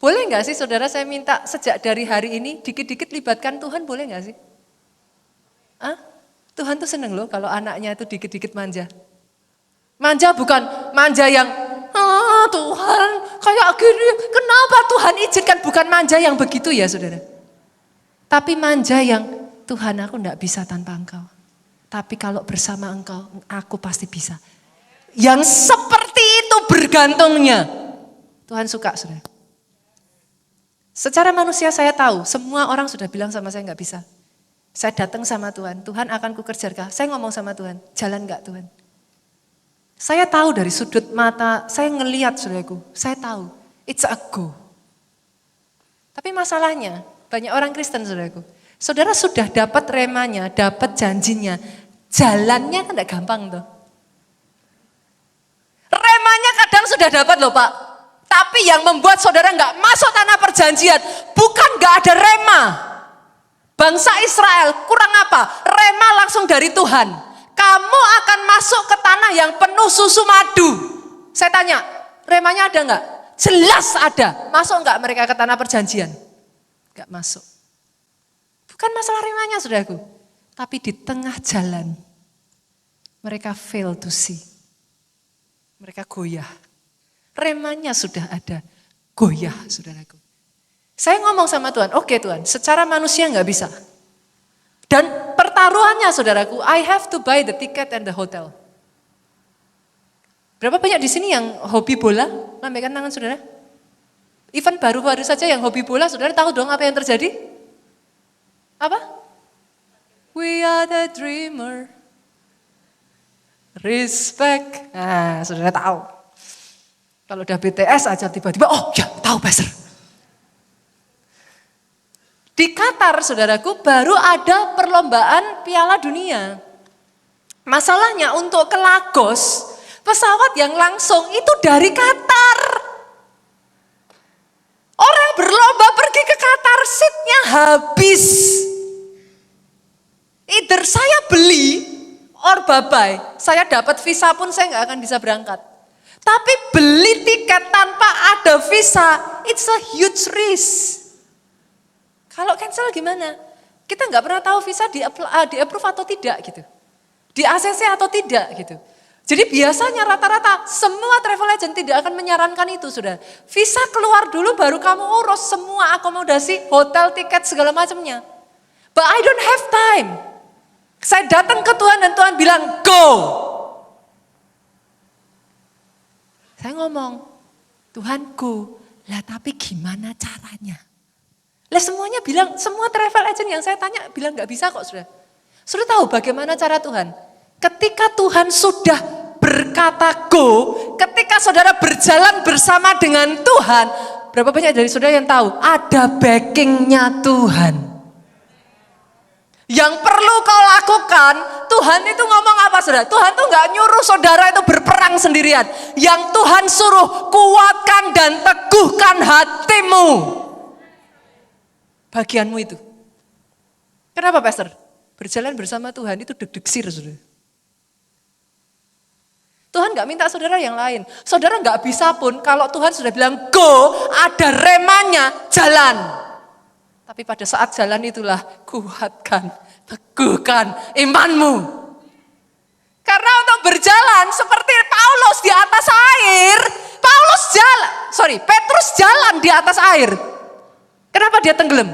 Speaker 2: Boleh nggak sih saudara saya minta sejak dari hari ini dikit-dikit libatkan Tuhan, boleh nggak sih? Tuhan tuh seneng loh kalau anaknya itu dikit-dikit manja. Manja bukan manja yang, Tuhan kayak gini, kenapa Tuhan izinkan, bukan manja yang begitu ya saudara. Tapi manja yang, Tuhan aku enggak bisa tanpa Engkau. Tapi kalau bersama Engkau, aku pasti bisa. Yang seperti itu bergantungnya. Tuhan suka saudara. Secara manusia saya tahu, semua orang sudah bilang sama saya enggak bisa. Saya datang sama Tuhan, Tuhan akan kukerjakan. Saya ngomong sama Tuhan, jalan enggak Tuhan? Saya tahu dari sudut mata, saya ngelihat saudaraku, saya tahu, it's a go. Tapi masalahnya, banyak orang Kristen saudaraku, saudara sudah dapat remanya, dapat janjinya, jalannya kan enggak gampang tuh. Remanya kadang sudah dapat loh Pak, tapi yang membuat saudara enggak masuk tanah perjanjian, bukan enggak ada rema. Bangsa Israel kurang apa? Rema langsung dari Tuhan. Kamu akan masuk ke tanah yang penuh susu madu. Saya tanya, remanya ada enggak? Jelas ada. Masuk enggak mereka ke tanah perjanjian? Enggak masuk. Bukan masalah remanya saudaraku. Tapi di tengah jalan, mereka fail to see. Mereka goyah. Remanya sudah ada, goyah saudaraku. Saya ngomong sama Tuhan, oke Tuhan, secara manusia nggak bisa. Dan pertaruhannya saudaraku, I have to buy the ticket and the hotel. Berapa banyak di sini yang hobi bola? Lambaikan tangan saudara. Even baru-baru saja yang hobi bola, saudara tahu dong apa yang terjadi? Apa? We are the dreamer. Respect. Nah, saudara tahu. Kalau udah BTS aja tiba-tiba, oh ya tahu Pastor. Di Qatar, saudaraku, baru ada perlombaan Piala Dunia. Masalahnya untuk ke Lagos, pesawat yang langsung itu dari Qatar. Orang berlomba pergi ke Qatar, seatnya habis. Either saya beli, or bye-bye. Saya dapat visa pun saya nggak akan bisa berangkat. Tapi beli tiket tanpa ada visa, it's a huge risk. Kalau cancel gimana? Kita nggak pernah tahu visa di approve atau tidak gitu. Di ACC atau tidak gitu. Jadi biasanya rata-rata semua travel agent tidak akan menyarankan itu sudah. Visa keluar dulu baru kamu urus semua akomodasi, hotel, tiket segala macamnya. But I don't have time. Saya datang ke Tuhan dan Tuhan bilang go. Saya ngomong, Tuhan go. Lah tapi gimana caranya? Lah semuanya bilang, semua travel agent yang saya tanya bilang gak bisa kok sudah. Sudah tahu bagaimana cara Tuhan? Ketika Tuhan sudah berkata go, ketika saudara berjalan bersama dengan Tuhan, berapa banyak dari saudara yang tahu? Ada backingnya Tuhan. Yang perlu kau lakukan, Tuhan itu ngomong apa saudara? Tuhan tuh gak nyuruh saudara itu berperang sendirian. Yang Tuhan suruh kuatkan dan teguhkan hatimu. Bagianmu itu. Kenapa Pastor? Berjalan bersama Tuhan itu deg-degsir saudara. Tuhan gak minta saudara yang lain. Saudara gak bisa pun kalau Tuhan sudah bilang go, ada remanya, jalan. Tapi pada saat jalan itulah kuatkan, teguhkan imanmu. Karena untuk berjalan seperti Paulus di atas air, Petrus jalan di atas air. Kenapa dia tenggelam?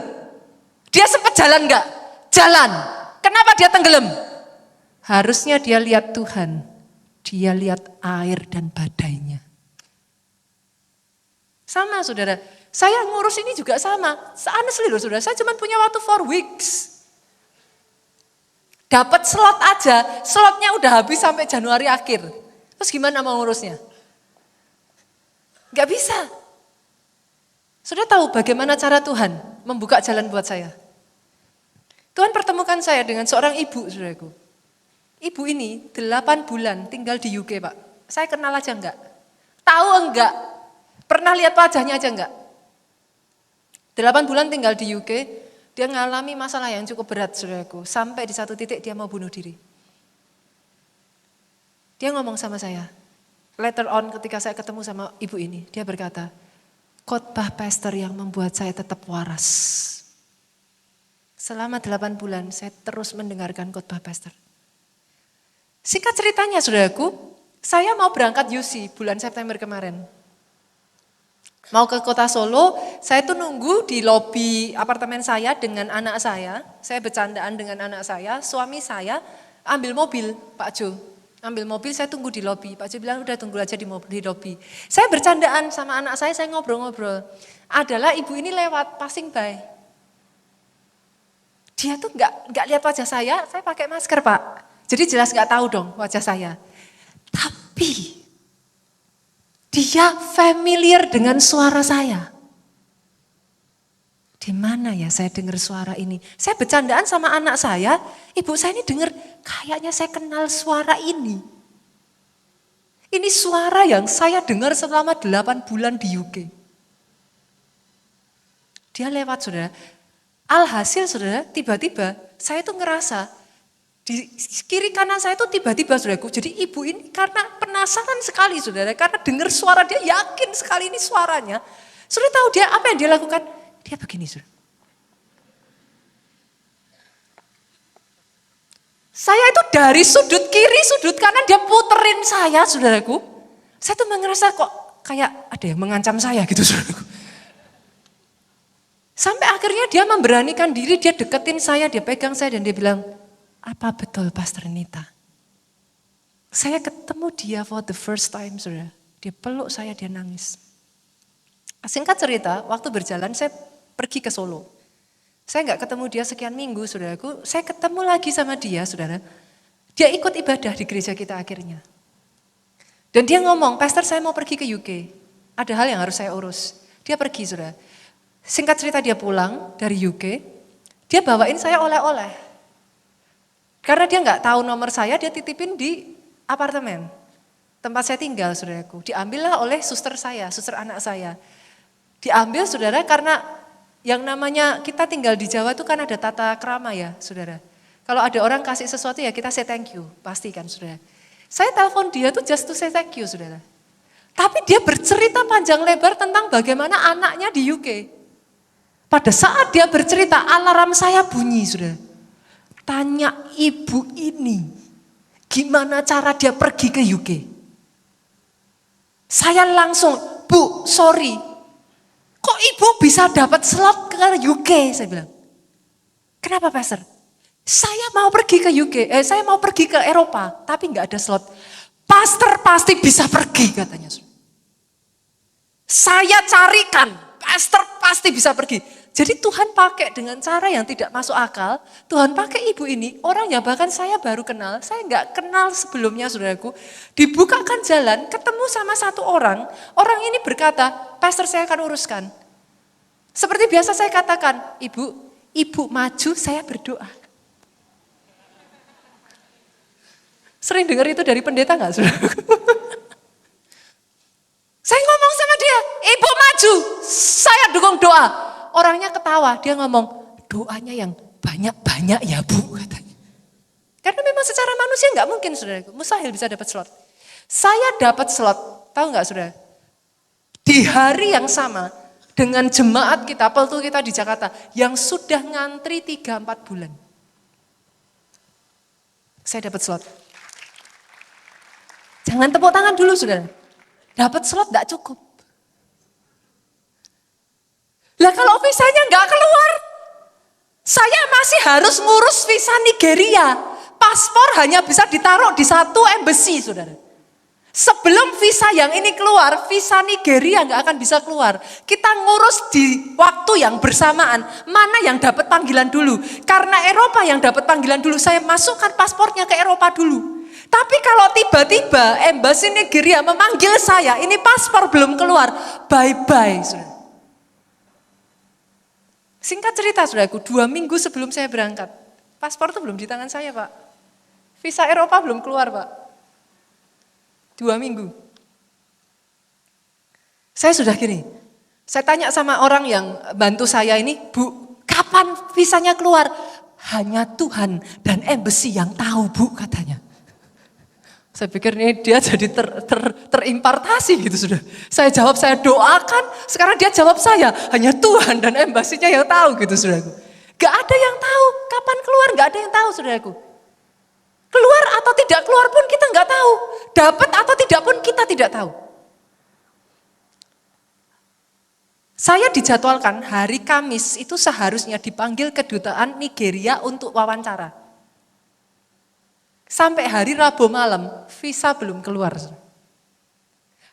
Speaker 2: Dia sempat jalan enggak? Jalan. Kenapa dia tenggelam? Harusnya dia lihat Tuhan. Dia lihat air dan badainya. Sama saudara. Saya ngurus ini juga sama. Honestly loh saudara, saya cuma punya waktu 4 weeks. Dapat slot aja, slotnya udah habis sampai Januari akhir. Terus gimana mau ngurusnya? Enggak bisa. Sudah tahu bagaimana cara Tuhan membuka jalan buat saya? Tuhan pertemukan saya dengan seorang ibu, saudaraku. Ibu ini 8 bulan tinggal di UK, Pak. Saya kenal aja enggak? Tahu enggak? Pernah lihat wajahnya aja enggak? 8 bulan tinggal di UK, dia mengalami masalah yang cukup berat, saudaraku. Sampai di satu titik dia mau bunuh diri. Dia ngomong sama saya. Later on ketika saya ketemu sama ibu ini, dia berkata, khotbah pastor yang membuat saya tetap waras. Selama 8 bulan saya terus mendengarkan khotbah pastor. Singkat ceritanya saudaraku, saya mau berangkat UC bulan September kemarin. Mau ke kota Solo, saya tuh nunggu di lobi apartemen saya dengan anak saya. Saya bercandaan dengan anak saya, suami saya ambil mobil, Pak Jo. Ambil mobil, saya tunggu di lobi. Pak Jo bilang udah tunggu aja di lobi. Saya bercandaan sama anak saya ngobrol-ngobrol. Adalah ibu ini lewat, passing by. Dia tuh nggak lihat wajah saya pakai masker Pak. Jadi jelas nggak tahu dong wajah saya. Tapi dia familiar dengan suara saya. Di mana ya saya dengar suara ini? Saya bercandaan sama anak saya, ibu saya ini dengar, kayaknya saya kenal suara ini. Ini suara yang saya dengar selama 8 bulan di UK. Dia lewat saudara. Alhasil saudara, tiba-tiba saya tuh ngerasa, di kiri kanan saya tuh tiba-tiba saudaraku, jadi ibu ini karena penasaran sekali saudara, karena dengar suara dia yakin sekali ini suaranya. Saudara tahu dia apa yang dia lakukan? Dia begini saudara. Saya itu dari sudut kiri, sudut kanan dia puterin saya saudaraku. Saya tuh ngerasa kok kayak ada yang mengancam saya gitu saudaraku. Sampai akhirnya dia memberanikan diri, dia deketin saya, dia pegang saya dan dia bilang, apa betul Pastor Nita? Saya ketemu dia for the first time, saudara. Dia peluk saya, dia nangis. Singkat cerita, waktu berjalan saya pergi ke Solo. Saya nggak ketemu dia sekian minggu, saudaraku. Saya ketemu lagi sama dia, saudara. Dia ikut ibadah di gereja kita akhirnya. Dan dia ngomong, Pastor saya mau pergi ke UK. Ada hal yang harus saya urus. Dia pergi, saudara. Singkat cerita dia pulang dari UK. Dia bawain saya oleh-oleh. Karena dia nggak tahu nomor saya, dia titipin di apartemen. Tempat saya tinggal, saudaraku. Diambillah oleh suster saya, suster anak saya. Diambil, saudara, karena yang namanya kita tinggal di Jawa itu kan ada tata krama ya, saudara. Kalau ada orang kasih sesuatu ya kita say thank you, pasti kan, saudara. Saya telepon dia tuh just to say thank you, saudara. Tapi dia bercerita panjang lebar tentang bagaimana anaknya di UK. Pada saat dia bercerita, alarm saya bunyi, saudara. Tanya ibu ini, gimana cara dia pergi ke UK? Saya langsung, Bu, sorry, kok ibu bisa dapat slot ke UK? Saya bilang, kenapa Pastor? Saya mau pergi ke UK, saya mau pergi ke Eropa, tapi nggak ada slot. Pastor pasti bisa pergi katanya. Saya carikan, Pastor pasti bisa pergi. Jadi Tuhan pakai dengan cara yang tidak masuk akal, Tuhan pakai ibu ini, orang yang bahkan saya baru kenal, saya nggak kenal sebelumnya saudaraku, dibukakan jalan, ketemu sama satu orang ini berkata, Pastor saya akan uruskan. Seperti biasa saya katakan, ibu maju saya berdoa. Sering dengar itu dari pendeta nggak saudaraku? Saya ngomong sama dia, ibu maju, saya dukung doa. Orangnya ketawa, dia ngomong, doanya yang banyak-banyak ya Bu, katanya. Karena memang secara manusia nggak mungkin saudaraku, mustahil bisa dapat slot. Saya dapat slot, tahu nggak saudara? Di hari yang sama dengan jemaat kita, peltu kita di Jakarta, yang sudah ngantri 3-4 bulan. Saya dapat slot. Jangan tepuk tangan dulu saudara, dapat slot nggak cukup. Lah kalau visanya nggak keluar, saya masih harus ngurus visa Nigeria. Paspor hanya bisa ditaruh di satu embassy, saudara. Sebelum visa yang ini keluar, visa Nigeria nggak akan bisa keluar. Kita ngurus di waktu yang bersamaan, mana yang dapat panggilan dulu. Karena Eropa yang dapat panggilan dulu, saya masukkan paspornya ke Eropa dulu. Tapi kalau tiba-tiba embassy Nigeria memanggil saya, ini paspor belum keluar, bye-bye, saudara. Singkat cerita saudaraku, 2 minggu sebelum saya berangkat, paspor itu belum di tangan saya Pak. Visa Eropa belum keluar Pak. 2 minggu. Saya sudah gini, saya tanya sama orang yang bantu saya ini, Bu, kapan visanya keluar? Hanya Tuhan dan embassy yang tahu Bu katanya. Saya pikir ini dia jadi terimpartasi gitu sudah. Saya jawab, saya doakan, sekarang dia jawab saya. Hanya Tuhan dan embasinya yang tahu gitu saudaraku. Gak ada yang tahu kapan keluar, gak ada yang tahu saudaraku. Keluar atau tidak keluar pun kita gak tahu. Dapat atau tidak pun kita tidak tahu. Saya dijadwalkan hari Kamis itu seharusnya dipanggil kedutaan Nigeria untuk wawancara. Sampai hari Rabu malam, visa belum keluar.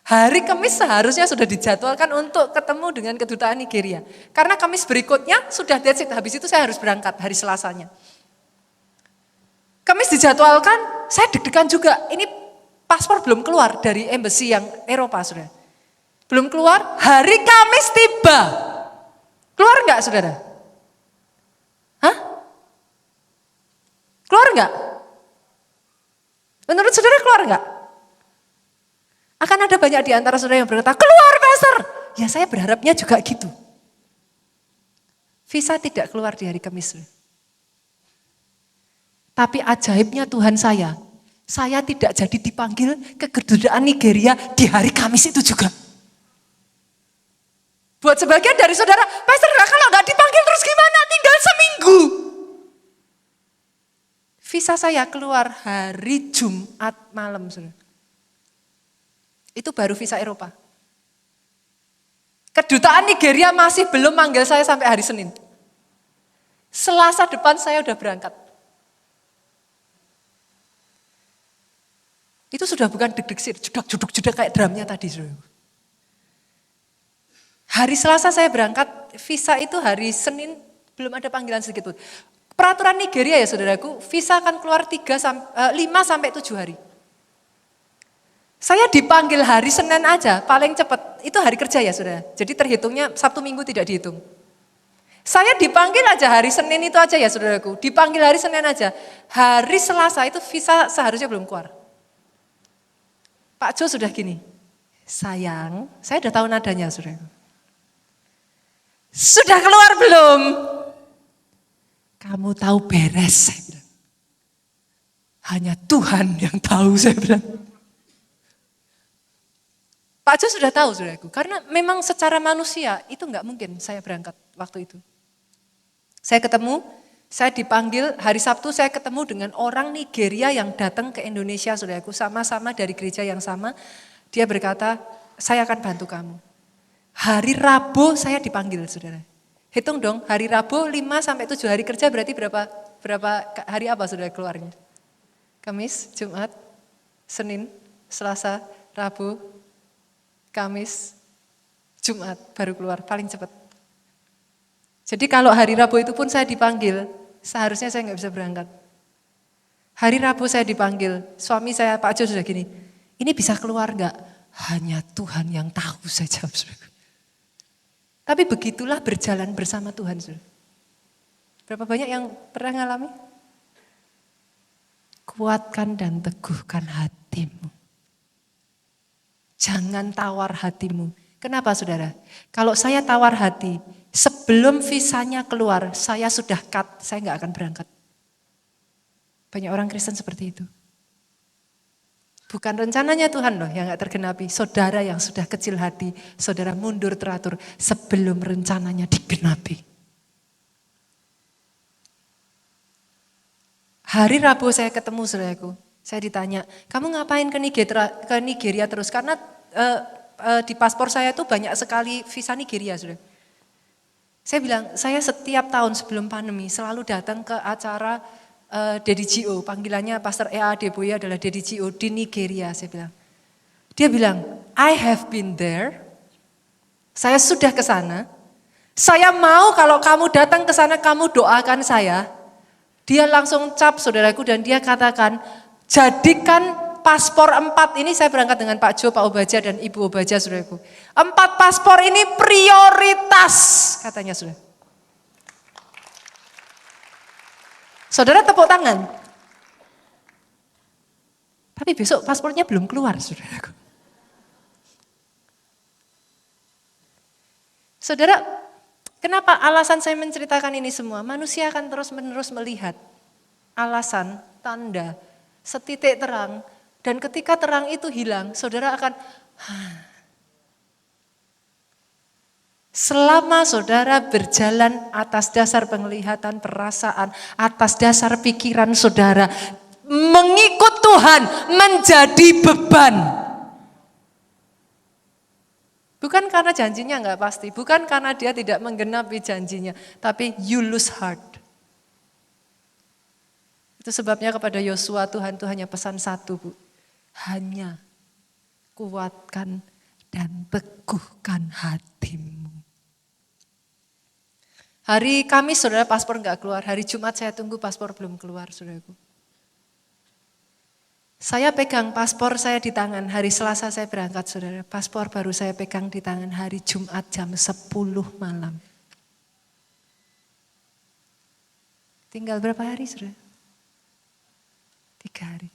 Speaker 2: Hari Kamis seharusnya sudah dijadwalkan untuk ketemu dengan kedutaan Nigeria. Karena Kamis berikutnya sudah that's it, habis itu saya harus berangkat hari Selasanya. Kamis dijadwalkan, saya deg-degan juga. Ini paspor belum keluar dari embassy yang Eropa, saudara. Belum keluar, hari Kamis tiba. Keluar enggak, saudara? Hah? Keluar enggak? Menurut saudara keluar enggak? Akan ada banyak di antara saudara yang berkata, keluar pastor. Ya saya berharapnya juga gitu. Visa tidak keluar di hari Kamis. Tapi ajaibnya Tuhan saya tidak jadi dipanggil ke kedutaan Nigeria di hari Kamis itu juga. Buat sebagian dari saudara, pastor kalau nggak dipanggil terus gimana? Tinggal seminggu. Visa saya keluar hari Jumat malam, saudara. Itu baru visa Eropa. Kedutaan Nigeria masih belum manggil saya sampai hari Senin. Selasa depan saya udah berangkat. Itu sudah bukan deg-deg sih, judak kayak drumnya tadi, saudara. Hari Selasa saya berangkat, visa itu hari Senin belum ada panggilan sedikit pun. Peraturan Nigeria ya saudaraku, visa akan keluar 5 sampai 7 hari. Saya dipanggil hari Senin aja, paling cepat, itu hari kerja ya saudara. Jadi terhitungnya Sabtu Minggu tidak dihitung. Saya dipanggil aja hari Senin itu aja ya saudaraku, dipanggil hari Senin aja. Hari Selasa itu visa seharusnya belum keluar. Pak Jo sudah gini, sayang, saya udah tahu nadanya saudaraku. Sudah keluar belum? Kamu tahu beres, saya bilang. Hanya Tuhan yang tahu, saya bilang. Pak Jo sudah tahu, saudaraku. Karena memang secara manusia itu enggak mungkin saya berangkat waktu itu. Saya dipanggil hari Sabtu, saya ketemu dengan orang Nigeria yang datang ke Indonesia, saudaraku. Sama-sama dari gereja yang sama. Dia berkata, saya akan bantu kamu. Hari Rabu saya dipanggil, saudara. Hitung dong, hari Rabu 5 sampai 7 hari kerja berarti berapa hari apa saudara keluarnya? Kamis, Jumat, Senin, Selasa, Rabu, Kamis, Jumat baru keluar, paling cepat. Jadi kalau hari Rabu itu pun saya dipanggil, seharusnya saya nggak bisa berangkat. Hari Rabu saya dipanggil, suami saya Pak Jo sudah gini, ini bisa keluar nggak? Hanya Tuhan yang tahu, saya jawab. Tapi begitulah berjalan bersama Tuhan. Berapa banyak yang pernah ngalami? Kuatkan dan teguhkan hatimu. Jangan tawar hatimu. Kenapa saudara? Kalau saya tawar hati, sebelum visanya keluar, saya sudah cut, saya nggak akan berangkat. Banyak orang Kristen seperti itu. Bukan rencananya Tuhan loh yang gak tergenapi. Saudara yang sudah kecil hati, saudara mundur teratur sebelum rencananya digenapi. Hari Rabu saya ketemu saudaraku, saya ditanya, kamu ngapain ke Nigeria terus? Karena di paspor saya itu banyak sekali visa Nigeria saudara. Saya bilang, saya setiap tahun sebelum pandemi selalu datang ke acara Daddy Gio, panggilannya Pastor E.A. Deboye adalah Daddy Gio di Nigeria, saya bilang. Dia bilang, I have been there, saya sudah ke sana, saya mau kalau kamu datang ke sana kamu doakan saya. Dia langsung cap saudaraku dan dia katakan, jadikan paspor 4 ini, saya berangkat dengan Pak Jo, Pak Obaja dan Ibu Obaja saudaraku. 4 paspor ini prioritas, katanya saudara. Saudara tepuk tangan. Tapi besok paspornya belum keluar, saudaraku. Saudara, kenapa alasan saya menceritakan ini semua? Manusia akan terus-menerus melihat alasan, tanda, setitik terang Dan ketika terang itu hilang, saudara akan selama saudara berjalan atas dasar penglihatan, perasaan, atas dasar pikiran saudara, mengikut Tuhan menjadi beban. Bukan karena janjinya enggak pasti, bukan karena dia tidak menggenapi janjinya, tapi you lose heart. Itu sebabnya kepada Yosua Tuhan hanya pesan satu, Bu. Hanya kuatkan dan teguhkan hatimu. Hari Kamis saudara paspor enggak keluar, hari Jumat saya tunggu paspor belum keluar saudaraku. Saya pegang paspor saya di tangan, hari Selasa saya berangkat saudara. Paspor baru saya pegang di tangan hari Jumat jam 10 malam. Tinggal berapa hari saudara? 3 hari.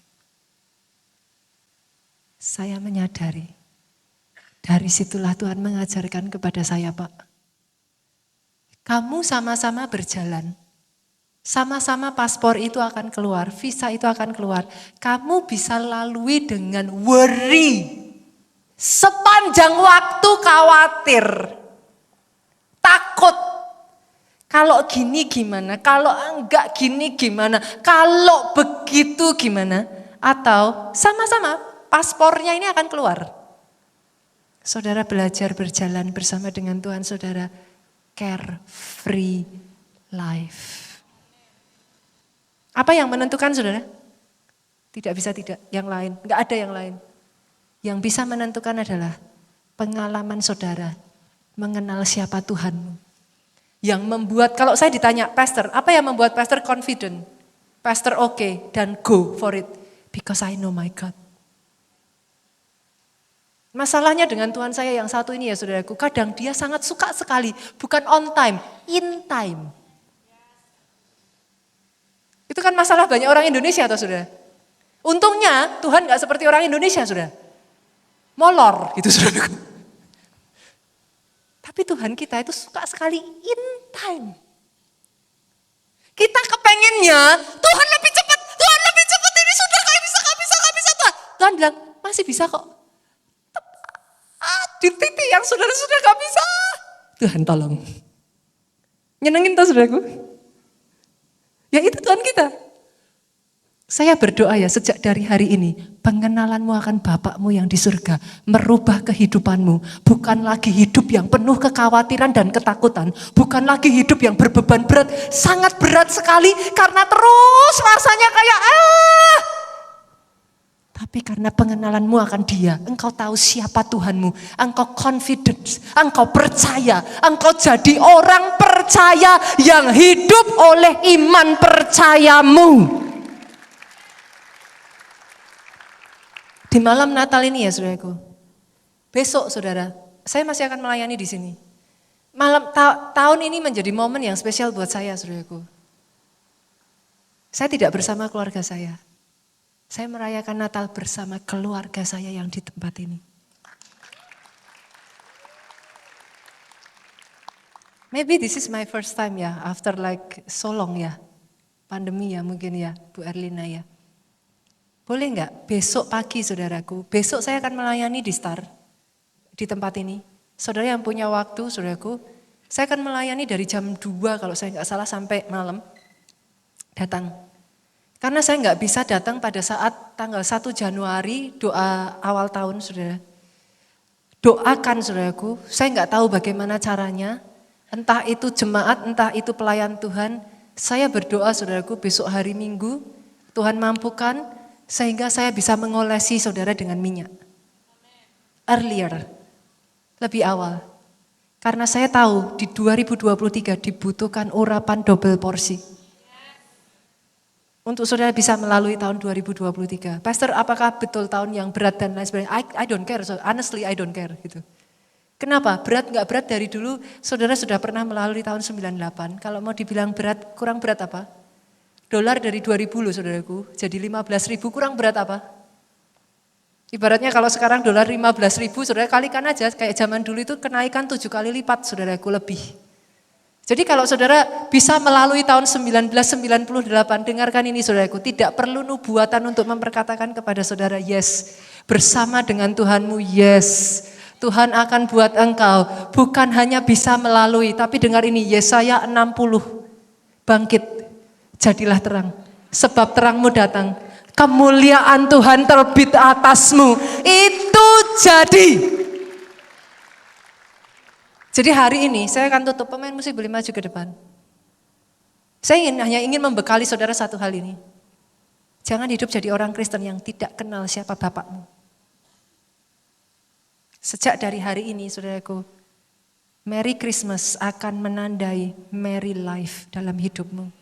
Speaker 2: Saya menyadari, dari situlah Tuhan mengajarkan kepada saya, Pak. Kamu sama-sama berjalan, sama-sama paspor itu akan keluar, visa itu akan keluar. Kamu bisa lalui dengan worry, sepanjang waktu khawatir, takut. Kalau gini gimana, kalau enggak gini gimana, kalau begitu gimana. Atau sama-sama paspornya ini akan keluar. Saudara belajar berjalan bersama dengan Tuhan saudara. Carefree life. Apa yang menentukan saudara? Tidak bisa tidak, yang lain. Enggak ada yang lain. Yang bisa menentukan adalah pengalaman saudara mengenal siapa Tuhanmu. Yang membuat, kalau saya ditanya, Pastor, apa yang membuat Pastor confident? Pastor oke, dan go for it. Because I know my God. Masalahnya dengan Tuhan saya yang satu ini ya saudaraku, kadang dia sangat suka sekali, bukan on time, in time. Itu kan masalah banyak orang Indonesia atau saudara. Untungnya Tuhan gak seperti orang Indonesia saudara. Molor gitu saudaraku. Tapi Tuhan kita itu suka sekali in time. Kita kepengennya Tuhan lebih cepat ini sudah gak bisa Tuhan. Tuhan bilang masih bisa kok. Di titik yang saudara-saudara gak bisa. Tuhan tolong. Nyenengin tuh saudaraku. Ya itu Tuhan kita. Saya berdoa ya sejak dari hari ini. Pengenalanmu akan Bapakmu yang di surga. Merubah kehidupanmu. Bukan lagi hidup yang penuh kekhawatiran dan ketakutan. Bukan lagi hidup yang berbeban berat. Sangat berat sekali karena terus rasanya kayak tapi karena pengenalanmu akan Dia, engkau tahu siapa Tuhanmu, engkau confidence, engkau percaya, engkau jadi orang percaya yang hidup oleh iman percayamu. Di malam Natal ini ya saudaraku, besok saudara, saya masih akan melayani di sini. Tahun ini menjadi momen yang spesial buat saya saudaraku. Saya tidak bersama keluarga saya. Saya merayakan Natal bersama keluarga saya yang di tempat ini. Maybe this is my first time ya, after like so long ya. Pandemi ya mungkin ya, Bu Erlina ya. Boleh enggak besok pagi saudaraku, besok saya akan melayani di Star, di tempat ini. Saudara yang punya waktu saudaraku, saya akan melayani dari jam 2 kalau saya enggak salah sampai malam. Datang. Karena saya nggak bisa datang pada saat tanggal 1 Januari doa awal tahun saudara. Doakan saudaraku, saya nggak tahu bagaimana caranya. Entah itu jemaat, entah itu pelayan Tuhan. Saya berdoa saudaraku besok hari Minggu, Tuhan mampukan sehingga saya bisa mengolesi saudara dengan minyak. Earlier, lebih awal. Karena saya tahu di 2023 dibutuhkan urapan double porsi. Untuk saudara bisa melalui tahun 2023. Pastor, apakah betul tahun yang berat dan lain sebagainya? I don't care, so honestly I don't care. Gitu. Kenapa? Berat nggak berat dari dulu, saudara sudah pernah melalui tahun 98. Kalau mau dibilang berat, kurang berat apa? Dolar dari 2000 loh saudaraku, jadi 15.000 kurang berat apa? Ibaratnya kalau sekarang dolar 15.000, saudara kalikan aja, kayak zaman dulu itu kenaikan 7 kali lipat saudaraku lebih. Jadi kalau saudara bisa melalui tahun 1998, dengarkan ini saudaraku, tidak perlu nubuatan untuk memperkatakan kepada saudara, yes, bersama dengan Tuhanmu, yes, Tuhan akan buat engkau, bukan hanya bisa melalui, tapi dengar ini, Yesaya 60, bangkit, jadilah terang, sebab terangmu datang, kemuliaan Tuhan terbit atasmu, itu jadi. Jadi hari ini saya akan tutup, pemain musik boleh maju ke depan. Saya hanya ingin membekali saudara satu hal ini. Jangan hidup jadi orang Kristen yang tidak kenal siapa Bapakmu. Sejak dari hari ini saudaraku, Merry Christmas akan menandai Merry Life dalam hidupmu.